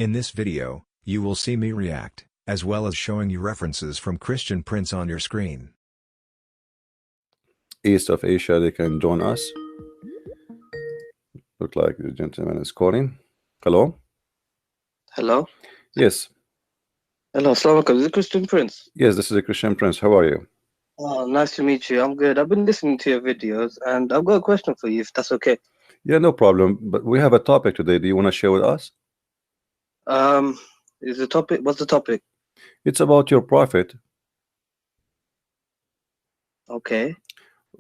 In this video, you will see me react, as well as showing you references from Christian prints on your screen. East of Asia, they can join us. Look like the gentleman is calling. Hello? Hello? Yes. Hello, Assalamu alaikum. Is it Christian Prince? Yes, this is a Christian Prince. How are you? Oh, nice to meet you. I'm good. I've been listening to your videos and I've got a question for you, if that's okay. Yeah, no problem. But we have a topic today. Do you want to share with us? Is the topic, what's the topic? It's about your prophet. Okay.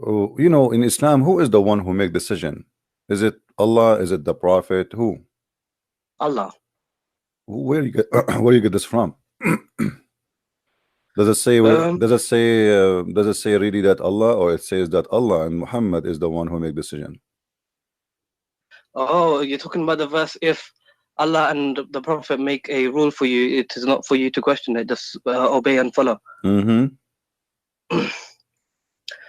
Oh, you know, in Islam, who is the one who make decision? Is it Allah? Is it the prophet? Who? Allah. Where you get where you get this from? Does it say does it say really that Allah, or it says that Allah and Muhammad is the one who make decision? Oh, you're talking about the verse, if Allah and the Prophet make a rule for you, it is not for you to question it, just obey and follow.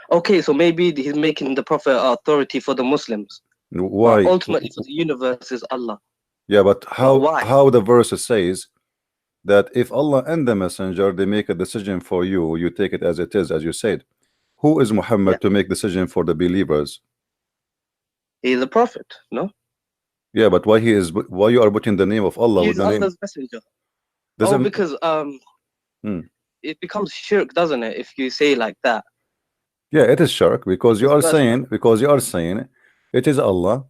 Okay, so maybe he's making the Prophet authority for the Muslims. Why? But ultimately, for the universe is Allah. Yeah, but why? how the verse says that if Allah and the Messenger they make a decision for you, you take it as it is, as you said. Who is Muhammad to make decision for the believers? He is a prophet, no? Yeah, but why you are putting the name of Allah with the name? Allah's messenger. Because it becomes shirk, doesn't it, if you say like that? Yeah, it is shirk because you are saying it is Allah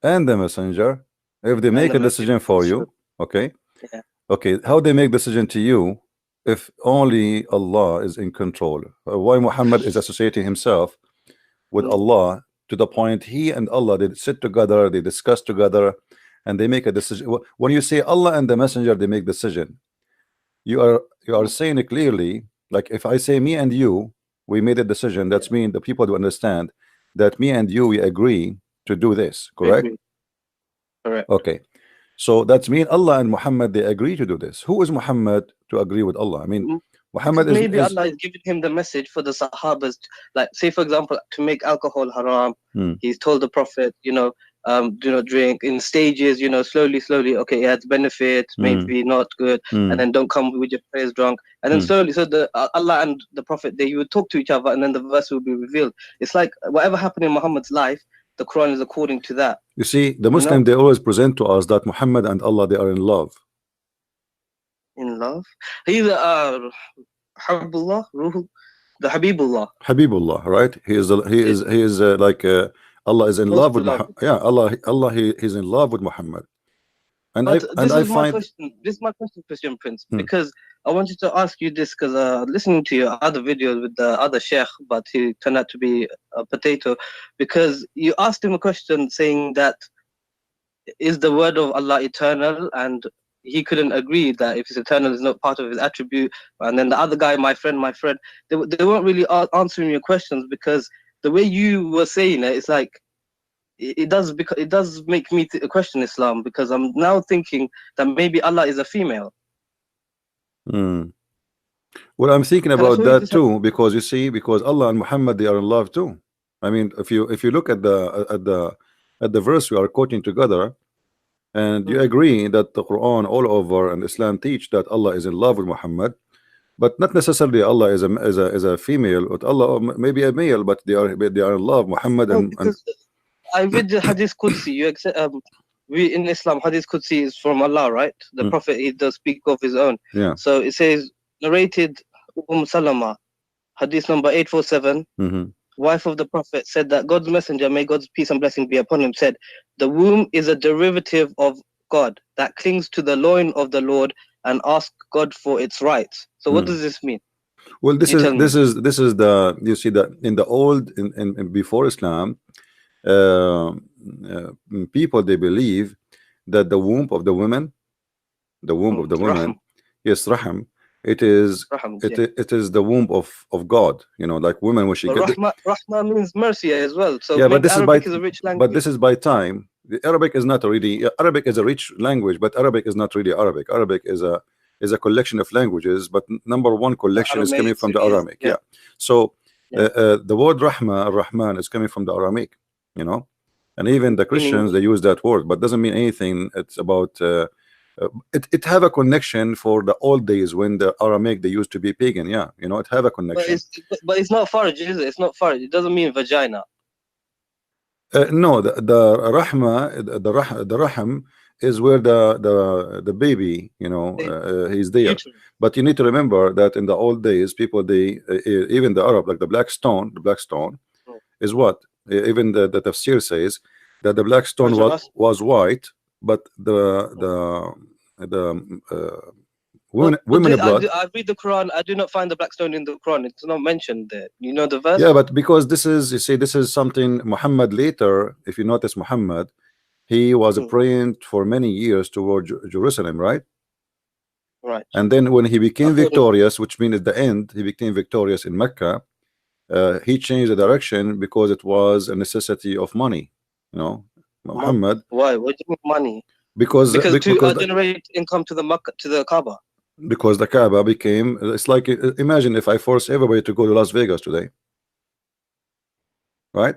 and the Messenger. If they make a decision for you, okay, okay, how they make decision to you if only Allah is in control? Why Muhammad is associating himself with Allah to the point he and Allah, they sit together, they discuss together, and they make a decision. When you say Allah and the Messenger they make decision, you are saying it clearly. Like if I say me and you, we made a decision, that's mean the people do understand that me and you, we agree to do this, correct? Correct. Okay, so that's mean Allah and Muhammad they agree to do this. Who is Muhammad to agree with Allah? I mean, Muhammad is maybe Allah is giving him the message for the Sahabas, like say for example, to make alcohol haram. He's told the Prophet, do not drink in stages, slowly. Okay, it has benefits, maybe not good, and then don't come with your prayers drunk, and then slowly. So the Allah and the Prophet, they would talk to each other, and then the verse will be revealed. It's like whatever happened in Muhammad's life, the Quran is according to that. You see, the Muslim they always present to us that Muhammad and Allah they are in love. In love? He's Habibullah, the Habibullah. Habibullah, right? He is like Allah is in love with Muhammad. Yeah, Allah he's in love with Muhammad. And this is my question, Christian Prince, because I wanted to ask you this because listening to your other videos with the other sheikh, but he turned out to be a potato, because you asked him a question saying that is the word of Allah eternal, and he couldn't agree that if it's eternal is not part of his attribute. And then the other guy, my friend, they weren't really answering your questions, because the way you were saying it, it's like it does make me question Islam, because I'm now thinking that maybe Allah is a female. Well, I'm thinking about that too, because you see, because Allah and Muhammad they are in love too. I mean, if you look at the verse we are quoting together, and you agree that the Quran all over and Islam teach that Allah is in love with Muhammad, but not necessarily Allah is a female, but Allah maybe a male, but they are in love Muhammad I read the Hadith Qudsi. We in Islam, Hadith Qudsi is from Allah, right? The Prophet, he does speak of his own. Yeah. So it says, narrated Salama, Hadith number 847. Wife of the Prophet said that God's messenger, may God's peace and blessing be upon him, said, the womb is a derivative of God that clings to the loin of the Lord and asks God for its rights. So what does this mean? Well, this is the, you see that in the old in before Islam, people they believe that the womb of the women, yes, raham, it is the womb of God, like women when she Rahma means mercy as well. So yeah, but this Arabic is a rich language. But this is by time. The Arabic is not really, Arabic is a rich language, but Arabic is not really Arabic. Arabic is a collection of languages, but number one collection is coming from the Aramaic. Yeah. So the word Rahma, Ar-Rahman, is coming from the Aramaic, and even the Christians they use that word, but doesn't mean anything. It's about it have a connection for the old days when the Aramaic they used to be pagan. Yeah, you know, it have a connection. But it's not farj, is it? It's not farj. It doesn't mean vagina. No, the rahma, the rahim is where the baby, you know, he's there. But you need to remember that in the old days, people they even the Arab, like the black stone is what even the tafsir says that the black stone was white, but the women blood. I read the Quran. I do not find the black stone in the Quran. It's not mentioned there. You know the verse? Yeah, but because this is, you see, this is something Muhammad later. If you notice, Muhammad, he was praying for many years toward Jerusalem, right? Right. And then when he became victorious, which means at the end he became victorious in Mecca, he changed the direction because it was a necessity of money. You know, Muhammad. Why? What do you mean money? Because to generate income to the Makkah, to the Kaaba. Because the Kaaba became, it's like, imagine if I force everybody to go to Las Vegas today, right?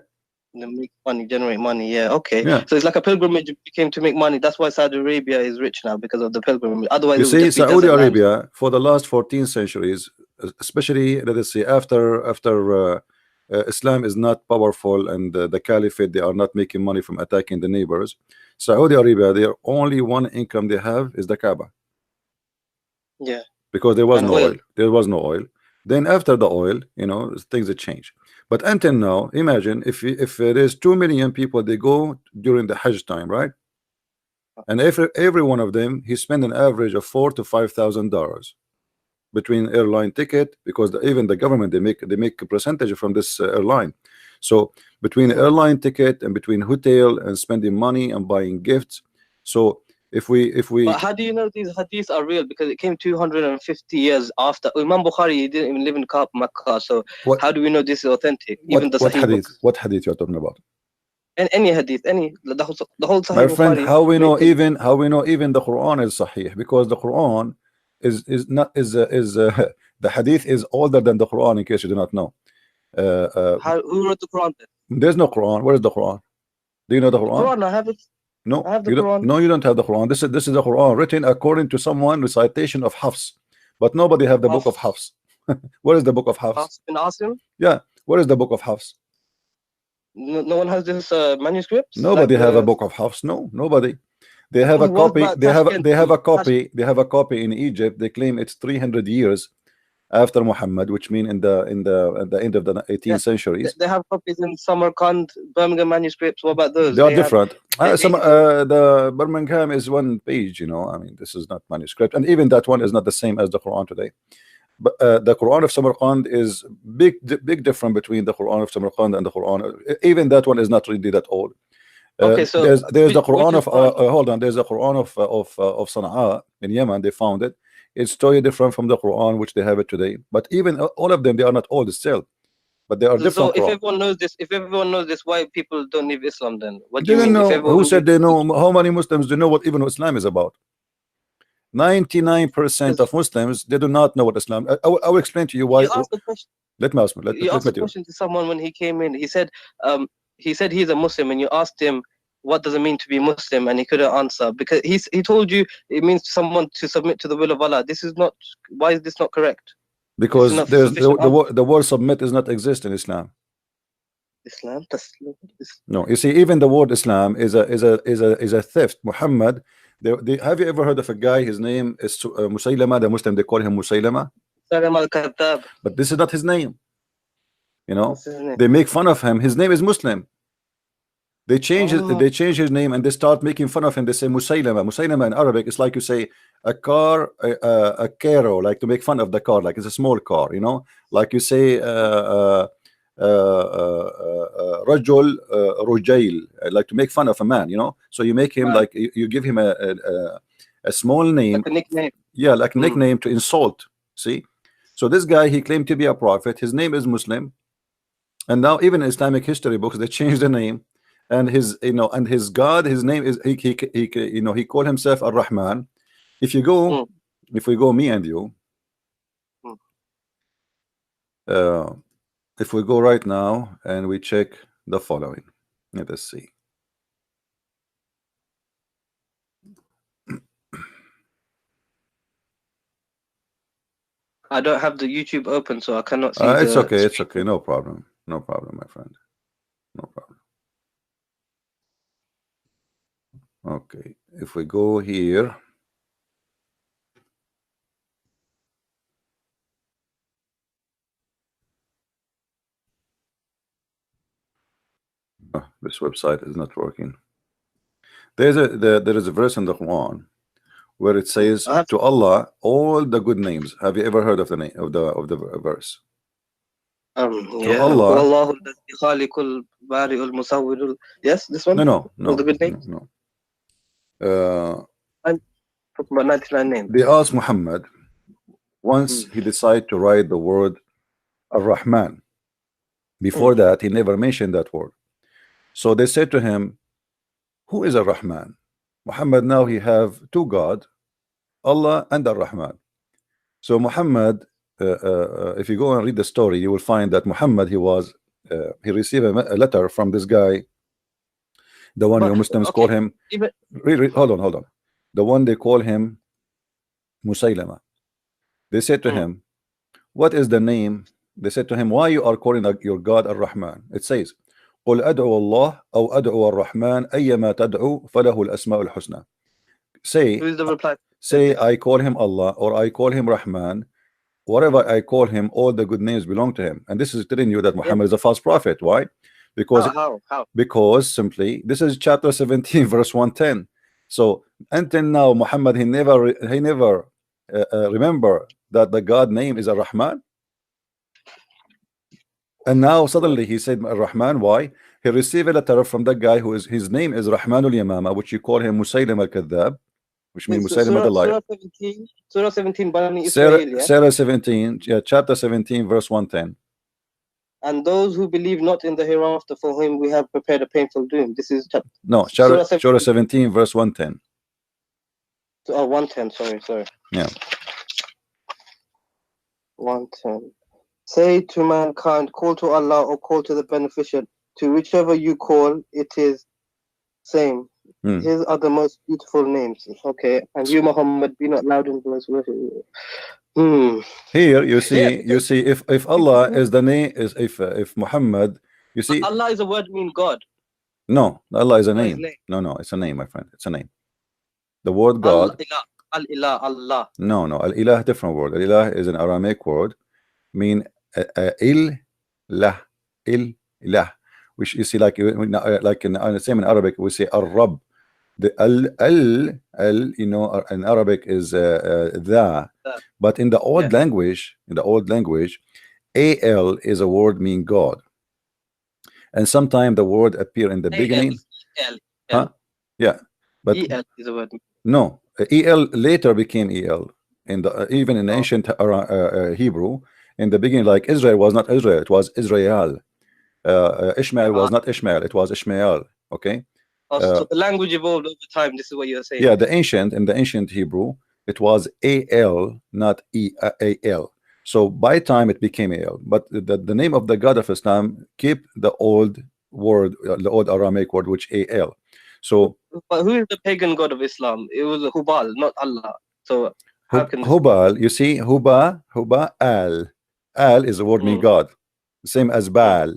Make money, generate money. Yeah, okay. Yeah. So it's like a pilgrimage became to make money. That's why Saudi Arabia is rich now, because of the pilgrimage. Otherwise, you see, Saudi Arabia for the last 14 centuries, especially let us say after Islam is not powerful and the caliphate, they are not making money from attacking the neighbors. Saudi Arabia, their only one income they have is the Kaaba. Yeah. Because there was no oil. There was no oil. Then after the oil, you know, things that change. But until now, imagine if there is 2 million people, they go during the Hajj time, right? And every one of them, he spend an average of $4,000 to $5,000 between airline ticket, because even the government they make a percentage from this airline. So between airline ticket and between hotel and spending money and buying gifts. So if we But how do you know these hadiths are real? Because it came 250 years after. Imam Bukhari, he didn't even live in Makkah. So how do we know this is authentic? Even the Sahih hadith? books. What hadith you're talking about? And any hadith, the whole Sahih. My friend, Bukhari, how we know even the Quran is Sahih? Because the Quran the hadith is older than the Quran, in case you do not know. Who wrote the Quran then? There's no Quran. Where is the Quran? Do you know the Quran? Quran, I have it. No, I have the Quran. No, you don't have the Quran. This is the Quran written according to someone recitation of Hafs, but nobody have the book of Hafs. Where is the book of Hafs? Hafs bin Asim? Yeah, where is the book of Hafs? No one has this manuscript. Nobody have a book of Hafs. No, nobody. They have a copy. They have a copy. They have a copy in Egypt. They claim it's 300 years after Muhammad, which mean in the end of the 18th centuries. They have copies in Samarkand, Birmingham manuscripts. What about those? They are different. The Birmingham is one page, you know. I mean, this is not manuscript, and even that one is not the same as the Quran today. But the Quran of Samarkand is big difference between the Quran of Samarkand and the Quran. Even that one is not really that old. Okay, so there's the Quran of hold on. There's the Quran of Sana'a in Yemen. They found it. It's totally different from the Quran which they have it today. But even all of them, they are not old still, but they are different. So if everyone knows this, why people don't leave Islam then? What do you mean? Know. Who said they know? How many Muslims do know what even Islam is about? 99% of Muslims, they do not know what Islam. I will explain to you why. You asked the question. Let me ask. You asked a question to someone when he came in. He said he's a Muslim, and you asked him, what does it mean to be Muslim, and he couldn't answer because he told you it means someone to submit to the will of Allah. This is not. Why is this not correct? Because the word submit does not exist in Islam. Islam? No, you see, even the word Islam is a theft. Muhammad. Have you ever heard of a guy? His name is Musaylama, the Muslim. They call him Musaylama. But this is not his name. You know, they make fun of him. His name is Muslim. They change his name and they start making fun of him. They say Musaylama. Musaylama in Arabic is like you say a car, a caro, like to make fun of the car, like it's a small car. You know, like you say rajul rujail, like to make fun of a man, you know. So you make him like you give him a small name, like a nickname. Yeah, like a nickname to insult. See, so this guy, he claimed to be a prophet. His name is Muslim, and now even in Islamic history books they changed the name, and his his God, his name is he called himself Ar-Rahman. If you go, if we go, me and you. If we go right now and we check the following, let us see. I don't have the YouTube open, so I cannot see. It's okay. It's okay. No problem. No problem, my friend. No problem. Okay. If we go here. Oh, this website is not working. There is a verse in the Quran where it says to Allah all the good names. Have you ever heard of the name of the verse? Yeah. Allah. Yes, this one. No. All the good names. No. I'm talking about 99 names. They asked Muhammad once he decided to write the word Ar-Rahman. Before that, he never mentioned that word. So they said to him, who is Ar-Rahman? Muhammad, now he have two gods, Allah and Ar-Rahman. So Muhammad, if you go and read the story, you will find that Muhammad, he received a letter from this guy, the one your Muslims call him. Hold on. The one they call him Musaylama. They said to him, what is the name? They said to him, why you are calling your God Ar-Rahman? It says, قل أدعو الله أو أدعو الرحمن أيما تدعو فله الأسماء الحسنى. Say I call him Allah or I call him Rahman. Whatever I call him, all the good names belong to him. And this is telling you that Muhammad is a false prophet. Why? Because how? Because simply this is chapter 17 verse 110. So until now Muhammad he never remember that the God name is Ar-Rahman. And now suddenly he said Ar-Rahman. Why? He received a letter from that guy who is his name is Rahmanul Yamama, which you call him Musaylim al-Kadhab, which means Musaylim the liar. Surah 17 Bani Israel, yeah? Surah 17, yeah, chapter 17 verse 110. And those who believe not in the hereafter, for whom we have prepared a painful doom. This is Surah 17 verse 110. 110, sorry. Yeah. 110. Say to mankind, call to Allah or call to the beneficent. To whichever you call, it is same. His are the most beautiful names. Okay. And you, Muhammad, be not loud in voice. Here you see if Allah is the name, is if Muhammad, you see Allah is a word mean God. No, Allah is a name. No, it's a name, my friend. It's a name. The word God. Al-Ilah, Allah. No, Al-Ilah different word. Al-Ilah is an Aramaic word, mean il-lah, which you see like in same in Arabic we say Ar-Rab. The al you know in Arabic is the, but in the old language, al is a word mean God, and sometimes the word appear in the beginning. Yeah, but el is a word. No, el later became el in the even in ancient Hebrew. In the beginning, like Israel was not Israel, it was Israel. Ishmael was not Ishmael, it was Ishmael. Okay. So the language evolved over time. This is what you're saying. Yeah, in the ancient Hebrew, it was al, not al. So by time it became al. But the name of the God of Islam keep the old word, the old Aramaic word, which al. So, but who is the pagan god of Islam? It was Hubal, not Allah. So how can Hubal? You see, Huba, al is the word mean God, same as Baal.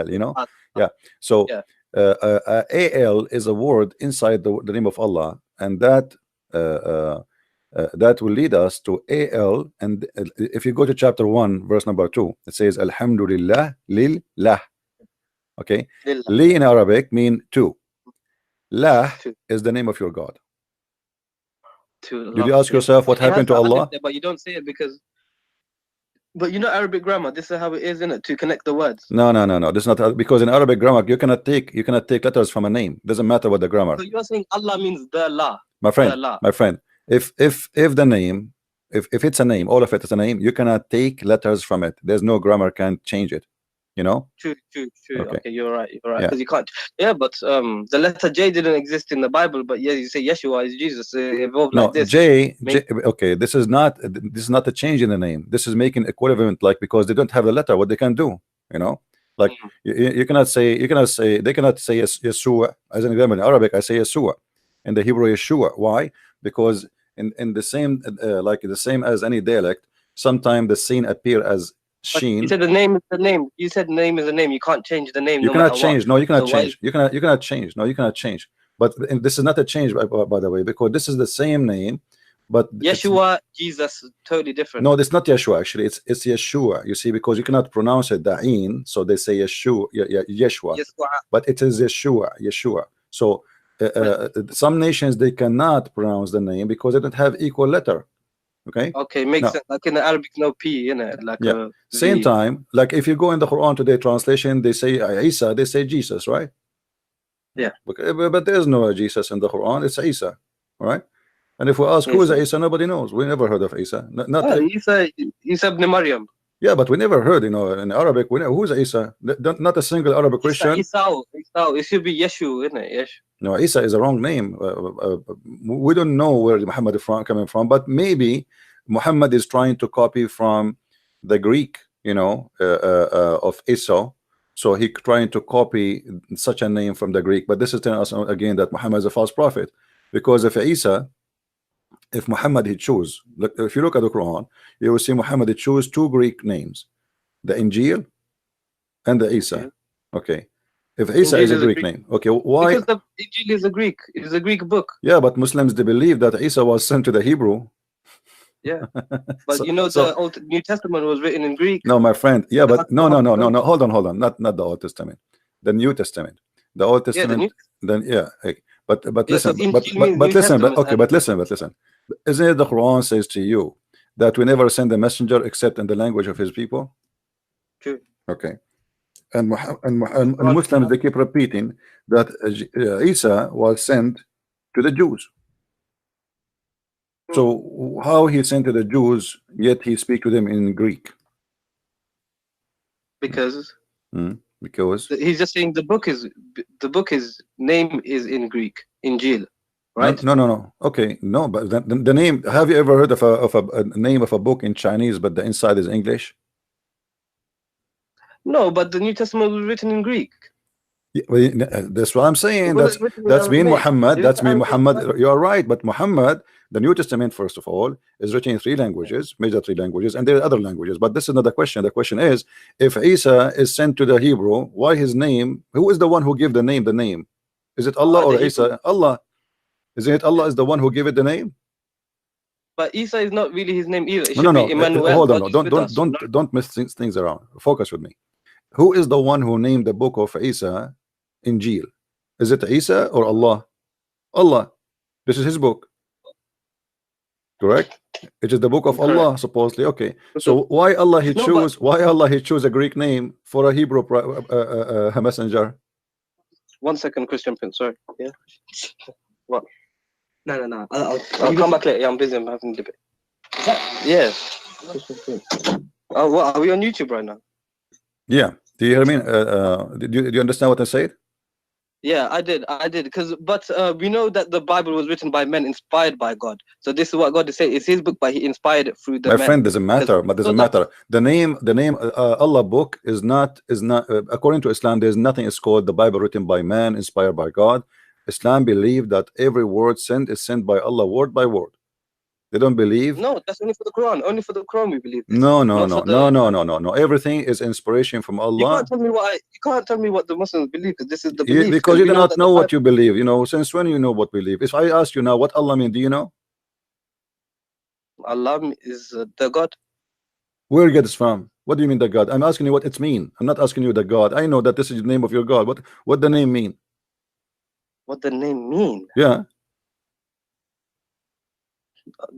You know, yeah. So. Al is a word inside the name of Allah, and that will lead us to al. And if you go to chapter 1 verse number 2, it says Alhamdulillah lillah. Okay, li in Arabic mean two. Lah is the name of your God. Did you ask yourself what happened to Allah? But you don't say it because. But you know Arabic grammar. This is how it is, isn't it? To connect the words. No. This is not, because in Arabic grammar you cannot take letters from a name. Doesn't matter what the grammar. So you're saying Allah means the La. My friend. If the name, if it's a name, all of it is a name, you cannot take letters from it. There's no grammar can change it. You know. True. Okay, you're right. Because you can't. Yeah, but the letter J didn't exist in the Bible, but yeah, you say Yeshua is Jesus. It evolved like this. J. Okay, this is not a change in the name. This is making equivalent, like, because they don't have the letter, what they can do. You know, like you cannot say they cannot say Yeshua as an example. In Arabic, I say Yeshua. In the Hebrew, Yeshua. Why? Because in the same like the same as any dialect. sometimes the sin appear as sheen. You said the name is the name. You said name is the name. You can't change the name. You cannot change. No, you cannot change. Why? You cannot change. No, you cannot change. But this is not a change, by the way, because this is the same name. But Yeshua, Jesus, totally different. No, it's not Yeshua. Actually, it's Yeshua. You see, because you cannot pronounce it Da'in, so they say Yeshua, Yeshua. But it is Yeshua. So some nations, they cannot pronounce the name because they don't have equal letter. Okay, makes sense. Like in the Arabic, no P in it. Like same time, like if you go in the Quran today translation, they say Isa, they say Jesus, right? Yeah. But there's no Jesus in the Quran. It's Isa, all right? And if we ask who is Isa, nobody knows. We never heard of Isa. Isa ibn Maryam. Yeah, but we never heard, in Arabic, who's Isa? Not a single Arabic Christian. Isa. It should be Yeshu, isn't it? Yes. No, Isa is a wrong name. We don't know where Muhammad is coming from, but maybe Muhammad is trying to copy from the Greek, of Isa. So he trying to copy such a name from the Greek. But this is telling us again that Muhammad is a false prophet, because if Muhammad he chose, look, if you look at the Quran, you will see Muhammad he chose two Greek names, the Injil and the Isa. Okay, if Isa is a Greek name, okay, why? Because the Injil is a Greek. It's a Greek book. Yeah, but Muslims, they believe that Isa was sent to the Hebrew. Yeah, but the Old New Testament was written in Greek. No, my friend. Yeah, but no. Hold on. Not the Old Testament, the New Testament. The Old Testament. Then But listen. But listen. Isn't it the Quran says to you that we never send a messenger except in the language of his people? True. Okay. And Muslims, they keep repeating that Isa was sent to the Jews. So how he sent to the Jews, yet he speak to them in Greek? Because he's just saying the book is name is in Greek, Injil, right? No. Okay, no, but the name. Have you ever heard of a name of a book in Chinese, but the inside is English? No, but the New Testament was written in Greek. Yeah, well, that's what I'm saying. That's mean Muhammad. That's mean Muhammad. You are right, but Muhammad, the New Testament, first of all, is written in 3 languages, major 3 languages, and there are other languages. But this is not the question. The question is, if Isa is sent to the Hebrew, why his name? Who is the one who gave the name? The name, is it Allah or Isa? Allah. Isn't it Allah is the one who gave it the name? But Isa is not really his name either. It should No. be Emmanuel. Hold on. Don't mess things around. Focus with me. Who is the one who named the book of Isa Injil? Is it Isa or Allah? Allah. This is his book. Correct? It is the book of Allah, supposedly. Okay. So why Allah he choose a Greek name for a Hebrew messenger? 1 second, Christian Prince. Sorry. Yeah. What? No. I'll come back later. Yeah, I'm busy. I'm having a debate. Yeah. Oh, what? Are we on YouTube right now? Yeah. Do you hear me? Do you understand what I said? Yeah, I did. But we know that the Bible was written by men inspired by God. So this is what God is saying. It's his book, but he inspired it through the men. My friend, doesn't matter. But doesn't matter. The name Allah book is not according to Islam. There's nothing is called the Bible written by man, inspired by God. Islam believe that every word sent is sent by Allah, word by word. They don't believe. No, that's only for the Quran. Only for the Quran we believe this. No. Everything is inspiration from Allah. You can't tell me what the Muslims believe, because this is the belief. Because you do not know what you believe. Since when you know what believe? If I ask you now what Allah means, do you know? Allah is the God. Where you get this from? What do you mean the God? I'm asking you what it means. I'm not asking you the God. I know that this is the name of your God. What the name mean? What the name mean? Yeah.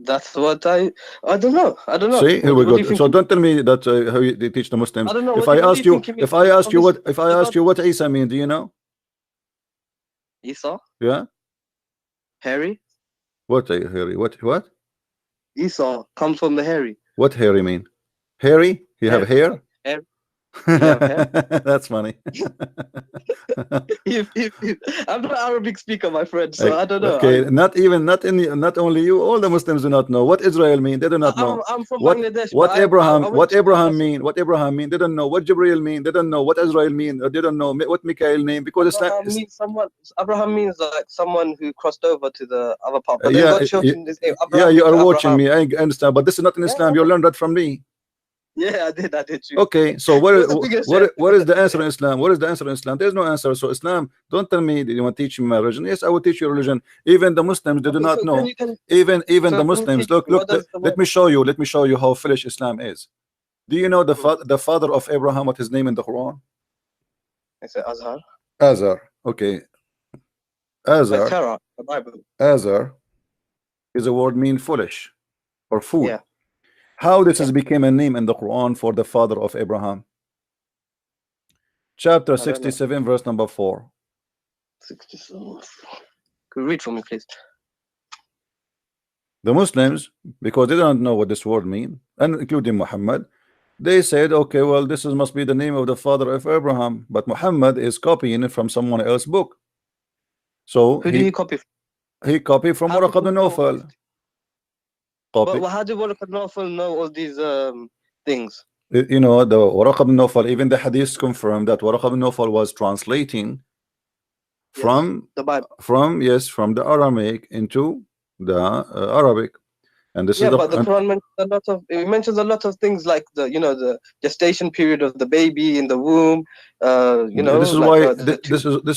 That's what I don't know. See, here we go. So don't tell me that how they teach the Muslims. I don't know. If I ask you what Isa mean, do you know? Isa? Yeah. Hairy? What hairy? What? Isa comes from the hairy. What hairy mean? Hairy? He have hair? Hair. That's funny. I'm not an Arabic speaker, my friend, so I don't know. Okay, not only you, all the Muslims do not know what Israel mean. They do not know. I'm from what Bangladesh. what Abraham what Abraham mean. What Abraham mean. They don't know what Jibril mean. They don't know what Israel mean. Or they don't know what Mikael mean, because Abraham means like someone who crossed over to the other part. But then yeah, God showed him his name. Abraham, yeah, you are watching Abraham. me. I understand, but this is not in Islam. You learned that from me. Yeah, I did. Too. Okay, so what is the answer in Islam? What is the answer in Islam? There's no answer. So Islam, don't tell me that you want to teach me my religion. Yes, I will teach you religion. Even the Muslims, they do not know. Even the Muslims. Look. Let me show you how foolish Islam is. Do you know the father of Abraham? What his name in the Quran? It's Azhar. Azar. Okay. Azar. The Bible. Azar is a word mean foolish or fool. Yeah. How this has became a name in the Quran for the father of Abraham? Chapter 67, verse number 4. 67. Could you read for me, please? The Muslims, because they don't know what this word means, and including Muhammad, they said, okay, well, this must be the name of the father of Abraham, but Muhammad is copying it from someone else's book. So who did he copy from? He copied from Waraq ibn Nawfal. But how did Waraq ibn Nawfal know all these things? You know, the Waraq ibn Nawfal, even the hadith confirmed that Waraq ibn Nawfal was translating from the Bible, from the Aramaic into the Arabic. And this is but the Quran mentions a lot of things, like the gestation period of the baby in the womb. This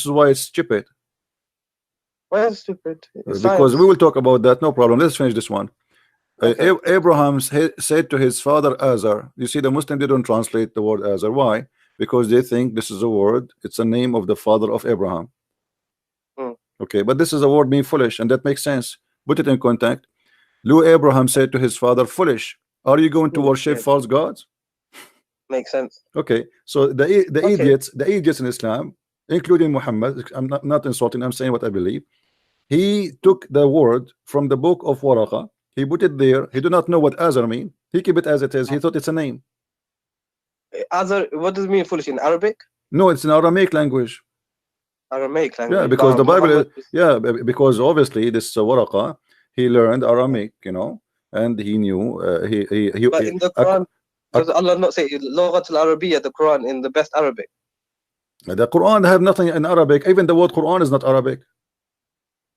is why it's stupid. Why is it stupid? Because we will talk about that. No problem. Let's finish this one. Okay. Abraham said to his father Azar. You see, the Muslim, they don't translate the word Azar. Why? Because they think this is a word. It's a name of the father of Abraham. Okay, but this is a word being foolish, and that makes sense. Put it in contact. Abraham said to his father, foolish, are you going to worship false gods? Makes sense. Okay, so the idiots in Islam, including Muhammad, I'm not insulting, I'm saying what I believe. He took the word from the book of Waraqa, he put it there. He do not know what Azar mean. He keep it as it is. He thought it's a name. Azar, what does it mean foolish in Arabic? No, it's an Aramaic language. Aramaic language. Yeah, because the Bible because obviously this Waraqa, he learned Aramaic, and he knew but in the Quran, does Allah not say Lughat al-Arabiyyah, the Quran, in the best Arabic? The Quran have nothing in Arabic. Even the word Quran is not Arabic.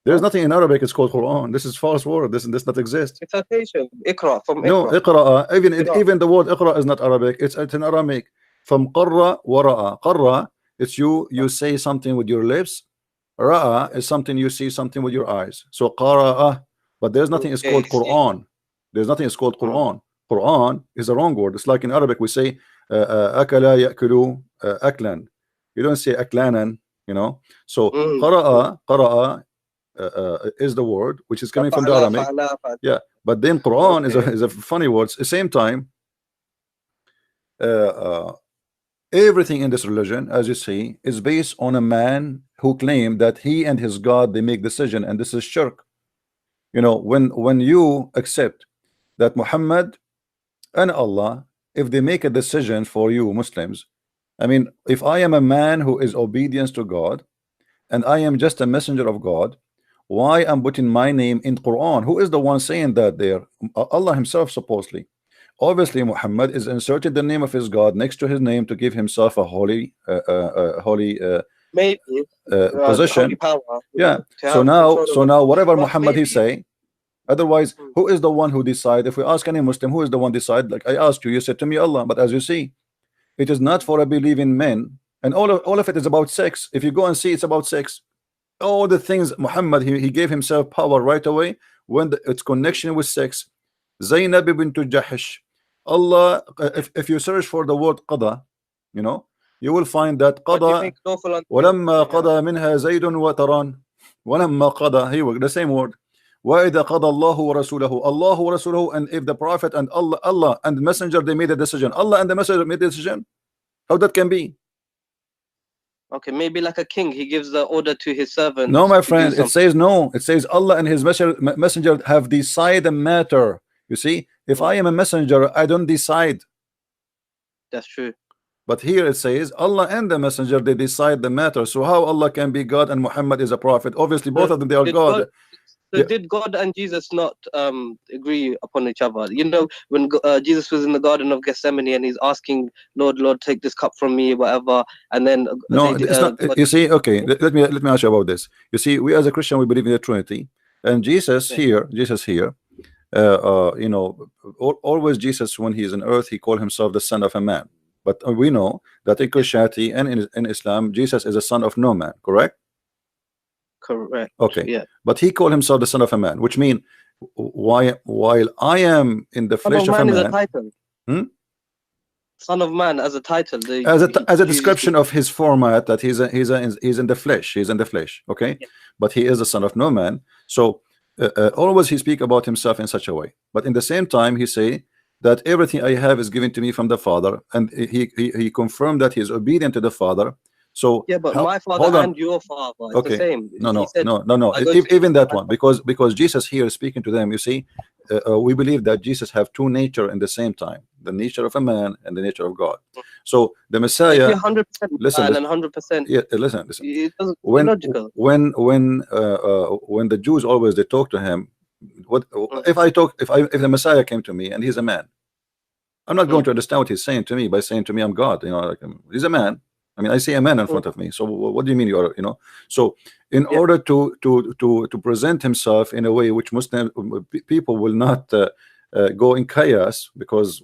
There's nothing in Arabic. It's called Quran. This is false word. This not exist. It's citation. Iqra from Iqra. No, Iqra. Even the word Iqra is not Arabic. It's in Aramaic. From Qarra wa Ra'a. Qarra, it's you say something with your lips. Ra'a is something you see something with your eyes. So Qara'a. But there's nothing is called Quran. There's nothing is called Quran. Quran is a wrong word. It's like in Arabic we say akala ya'kulu aklan. You don't say aklanan, So qara'a is the word which is coming from the Aramaic. Yeah, but then Quran is a funny word. At the same time, everything in this religion, as you see, is based on a man who claimed that he and his God, they make decision, and this is shirk. When you accept that Muhammad and Allah, if they make a decision for you Muslims, I mean, if I am a man who is obedience to God and I am just a messenger of God, why I'm putting my name in Quran? Who is the one saying that there? Allah himself, supposedly. Obviously Muhammad is inserted the name of his God next to his name to give himself a holy position. Power, so now whatever Muhammad he say, otherwise who is the one who decide? If we ask any Muslim, who is the one decide? Like I asked you, you said to me Allah. But as you see, it is not for a believing men, and all of it is about sex. If you go and see, it's about sex. All the things Muhammad, he gave himself power right away when its connection with sex. Zainab bint Jahish, Allah, if you search for the word qada, you will find that qada walamma qada minha zaydun wa taran walamma qada, the same word. وَإِذَا قَضَى اللَّهُ وَرَسُولَهُ Allah wa Rasuluhu, and if the Prophet and Allah and the Messenger, they made a decision. Allah and the Messenger made a decision. How that can be? Okay, maybe like a king, he gives the order to his servant. No, my friend, it says no. It says Allah and his messenger have decided the matter. You see, if I am a messenger, I don't decide. That's true. But here it says Allah and the messenger, they decide the matter. So how Allah can be God and Muhammad is a prophet? Obviously both of them, they are God. So did God and Jesus not agree upon each other? You know, when Jesus was in the Garden of Gethsemane and he's asking, Lord, Lord, take this cup from me, whatever, and then no, it's not. You see, okay, let me ask you about this. You see, we as a Christian, we believe in the Trinity, and Jesus here, you know, always Jesus, when he's on earth, he called himself the Son of a Man. But we know that in Christianity and in Islam, Jesus is a son of no man, correct? Correct. Okay. Yeah. But he called himself the Son of a Man, which means while I am in the flesh of a man, is a title. Son of Man as a title, as a description of his format, that he's in the flesh. He's in the flesh. Okay. Yeah. But he is the Son of no man. So always he speak about himself in such a way. But in the same time, he say that everything I have is given to me from the Father, and he confirmed that he is obedient to the Father. So yeah, but my father and your father, it's the same. No. Even that one, because Jesus here is speaking to them. You see, we believe that Jesus have two nature in the same time, the nature of a man and the nature of God. So the Messiah, 100% listen, and 100%. Yeah, listen. It doesn't logical. When the Jews always they talk to him, what if the Messiah came to me and he's a man? I'm not going to understand what he's saying to me by saying to me I'm God. You know, like he's a man. I mean, I see a man in front of me. So what do you mean you are? You know. So in order to present himself in a way which Muslim people will not go in chaos, because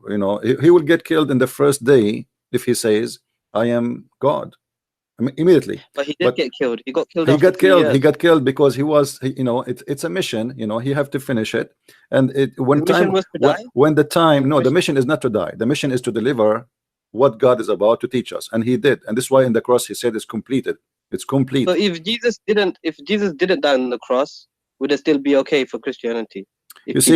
you know he will get killed in the first day if he says I am God. I mean, immediately. But he did get killed. He got killed. He got killed because he was, you know, it's a mission. You know, he have to finish it. And when the mission is not to die. The mission is to deliver what God is about to teach us, and he did. And this is why in the cross he said it's completed. It's complete. So if Jesus didn't die on the cross, would it still be okay for Christianity? It's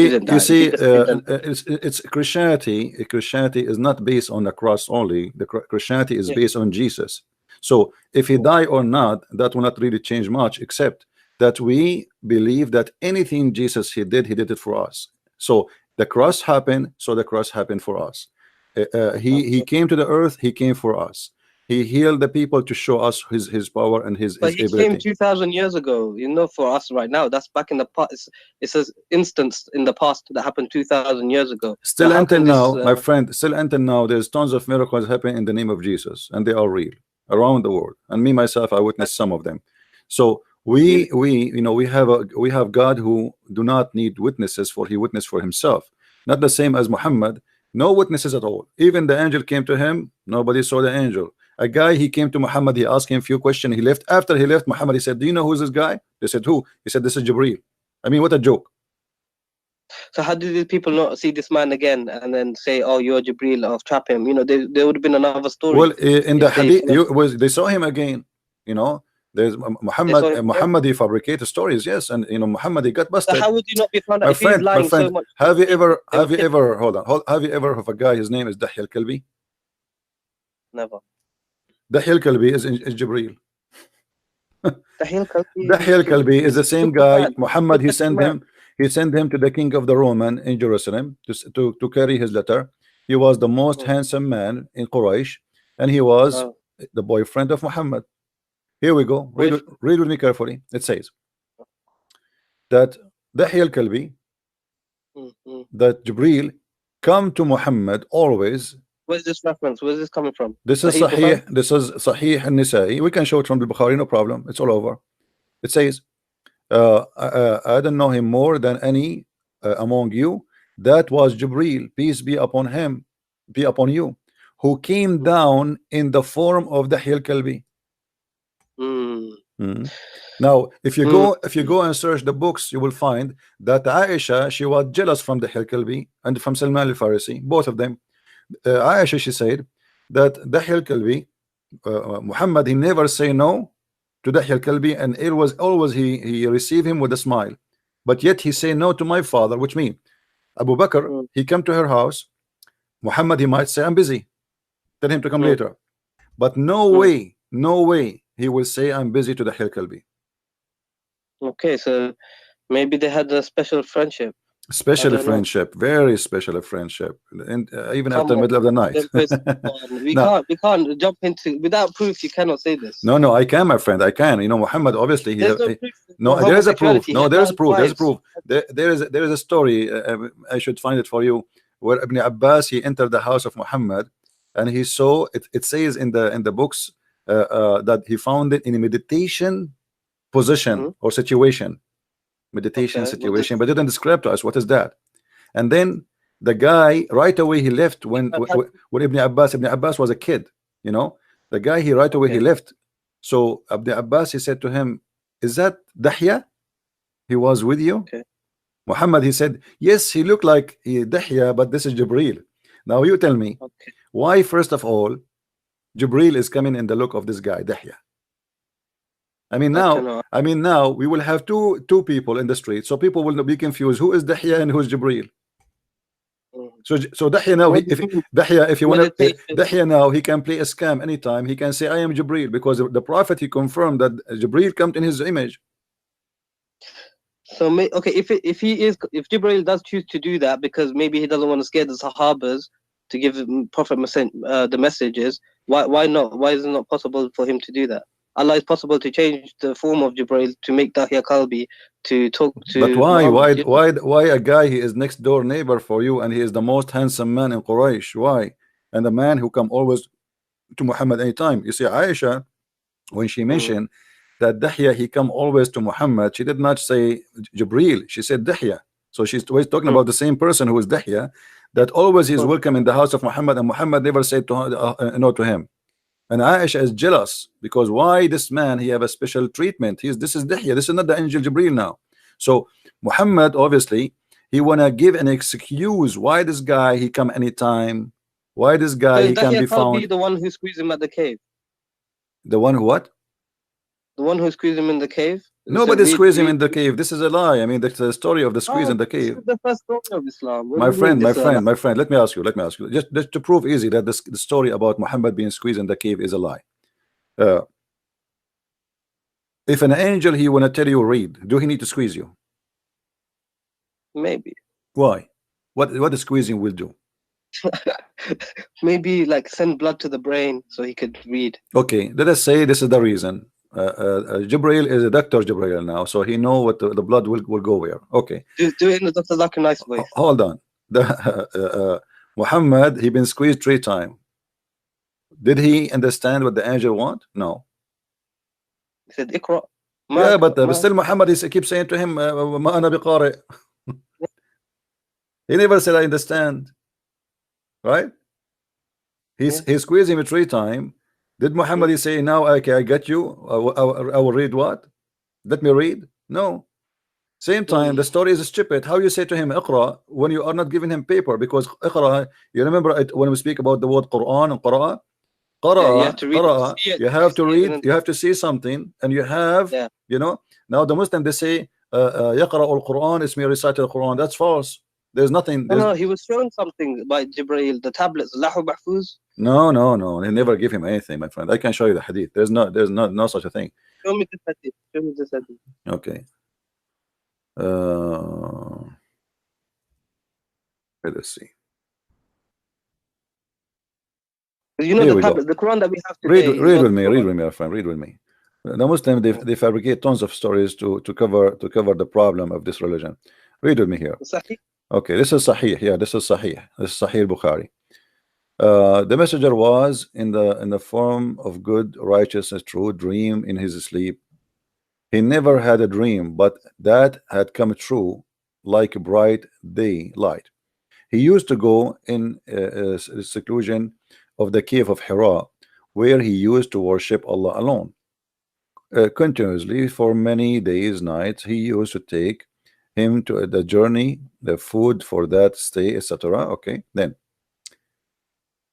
Christianity. Christianity is not based on the cross only. The Christianity is based on Jesus. So if he died or not, that will not really change much, except that we believe that anything Jesus he did it for us. So the cross happened, so the cross happened for us. He came to the earth, he came for us. He healed the people to show us his power and his ability. He came 2,000 years ago, you know, for us right now. That's back in the past. It's an instance in the past that happened 2,000 years ago. Still until now, my friend, still until now, there's tons of miracles happening in the name of Jesus, and they are real around the world. And me myself, I witnessed some of them. So we have God who do not need witnesses, for he witnessed for himself. Not the same as Muhammad. No witnesses at all. Even the angel came to him, nobody saw the angel. A guy, he came to Muhammad, he asked him a few questions, he left. After he left Muhammad, he said, do you know who's this guy? They said, who? He said, this is Jibreel. I mean, what a joke. So how did these people not see this man again and then say, oh, you're Jibreel, or trap him? You know, there would have been another story. Well, in the hadith, they saw him again. You know, there's Muhammad, he fabricated stories, yes, and you know, Muhammad, he got busted. So how would you not be found out if he's lying so much? Have you ever have you ever of a guy, his name is Dahi al-Kalbi? Never. Dahi al-Kalbi is Jibreel. Dahi al-Kalbi is the same guy. Muhammad, he sent him to the king of the Roman in Jerusalem to carry his letter. He was the most handsome man in Quraysh, and he was the boyfriend of Muhammad. Here we go. Read with me carefully. It says that Dahi al-Kalbi, that Jibreel come to Muhammad always. Where's this reference? Where's this coming from? This is Sahih. This is Sahih al-Nisa'i. We can show it from the Bukhari, no problem. It's all over. It says, I don't know him more than any among you. That was Jibreel, peace be upon him, be upon you, who came down in the form of Dahi al-Kalbi. Now, if you go and search the books, you will find that Aisha, she was jealous from Dahi al-Kalbi and from Salman al-Farisi, both of them. Aisha, she said that Dahi al-Kalbi, Muhammad, he never say no to Dahi al-Kalbi, and it was always he received him with a smile, but yet he say no to my father, which means Abu Bakr, he come to her house, Muhammad, he might say I'm busy, tell him to come later, but no way he will say I'm busy to Dahi al-Kalbi. Okay, so maybe they had a special friendship. Special friendship, very special friendship, and even after the middle of the night. we can't jump into without proof. You cannot say this. No, I can, my friend, I can. You know, Muhammad obviously there is a proof. No, there is a proof. There's a proof. There is a story. I should find it for you, where Ibn Abbas, he entered the house of Muhammad, and he saw it. It says in the books that he found it in a meditation position or situation. Meditation situation, but didn't describe to us what is that. And then the guy right away he left when Ibn Abbas was a kid, you know. The guy he right away he left. So Ibn Abbas, he said to him, is that Dahya? He was with you? Muhammad, he said, yes, he looked like Dahya, but this is Jibril. Now you tell me why first of all Jibril is coming in the look of this guy Dahya. I mean now we will have two people in the street, so people will not be confused who is Dahya and who is Jibril. So Dahya now, if you want to Dahya now, he can play a scam anytime. He can say I am Jibril, because the prophet he confirmed that Jibril comes in his image. So if Jibril does choose to do that because maybe he doesn't want to scare the Sahabas to give Prophet the messages, why not? Why is it not possible for him to do that? Allah is possible to change the form of Jibril to make Dahya Kalbi to talk to. But why a guy he is next door neighbor for you, and he is the most handsome man in Quraysh? Why? And the man who come always to Muhammad anytime. You see, Aisha, when she mentioned that Dahya he come always to Muhammad, she did not say Jibril, she said Dahya. So she's always talking about the same person who is Dahya, that always is welcome in the house of Muhammad, and Muhammad never said no to him. And Aisha is jealous, because why this man he have a special treatment? This is Dahya, this is not the angel Jibril now. So Muhammad obviously he wanna give an excuse why this guy he come anytime, why this guy he can be found. Be the one who squeezed him at the cave. The one who what? The one who squeezed him in the cave. Nobody squeezed him in the cave. This is a lie. I mean, that's the story of the squeeze in the cave. This is the first story of Islam. My friend, let me ask you. Just to prove easy that the story about Muhammad being squeezed in the cave is a lie. If an angel he wanna tell you read, do he need to squeeze you? Maybe. Why? What the squeezing will do? Maybe like send blood to the brain so he could read. Okay, let us say this is the reason. Jibril is a Dr. Jibril now, so he know what the blood will go where. Okay. Do it in the Dr. Zakir nice voice. Hold on. Muhammad, he been squeezed 3 times. Did he understand what the angel want? No. He said Iqra. Yeah, but still Muhammad is keep saying to him, Ma ana biqari. He never said I understand. Right? He's squeezing him 3 times. Did Muhammad say now okay I got you, I will read what? Let me read? No. Same time the story is stupid. How you say to him Iqra when you are not giving him paper? Because Iqra, you remember when we speak about the word Quran and Qara? You have to read, you have to see something, and you have you know. Now the Muslim they say Yaqra al-Quran is me recite the Quran. That's false. There's nothing. No, he was showing something by Jibril, the tablets, Lahu Mahfuz. No. They never give him anything, my friend. I can show you the hadith. There's no such a thing. Show me the hadith. Show me the hadith. Okay. Let us see. You know the tablet, the Quran that we have today. Read with me, my friend. Read with me. The Muslim they fabricate tons of stories to cover the problem of this religion. Read with me here. Okay, this is Sahih. Yeah, this is Sahih. This is Sahih Bukhari. The messenger was in the form of good, righteous, and true dream in his sleep. He never had a dream, but that had come true like a bright daylight. He used to go in seclusion of the cave of Hira, where he used to worship Allah alone. Continuously for many days, nights, he used to take him to the journey, the food for that stay, etc. Okay,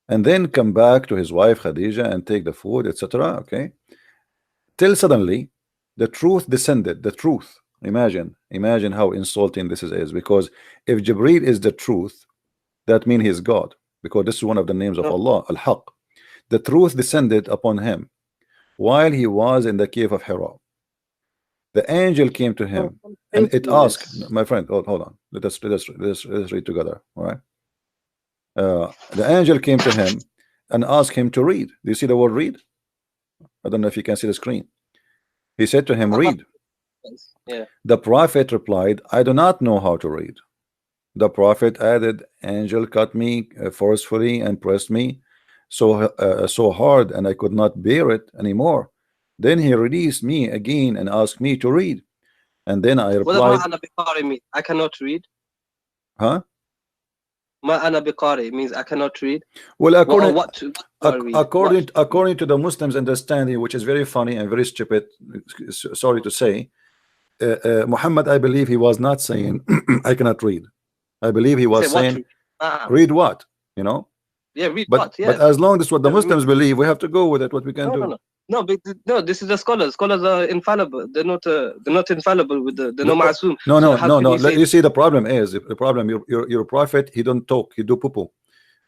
and then come back to his wife Khadija and take the food, etc. Okay, till suddenly the truth descended. The truth. Imagine how insulting this is, because if Jibril is the truth, that means he is God, because this is one of the names of Allah, Al-Haq. The truth descended upon him while he was in the cave of Hira. The angel came to him and it asked, my friend, hold on, let us read together. All right. The angel came to him and asked him to read. Do you see the word read? I don't know if you can see the screen. He said to him, read. Yeah. The prophet replied, I do not know how to read. The prophet added, angel cut me forcefully and pressed me so hard, and I could not bear it anymore. Then he released me again and asked me to read. And then I replied, what does ma'ana biqari mean? I cannot read. Huh? Ma'ana biqari means I cannot read. Well, according to the Muslims' understanding, which is very funny and very stupid, sorry to say, Muhammad, I believe he was not saying I cannot read. I believe he was saying read what, you know? Yeah, read but, what? Yeah. But as long as what the Muslims believe, we have to go with it. What we can do. No, this is the scholars. Scholars are infallible. They're not infallible with they're not ma'asum. No. You see, the problem is your prophet. He don't talk. He do poo-poo.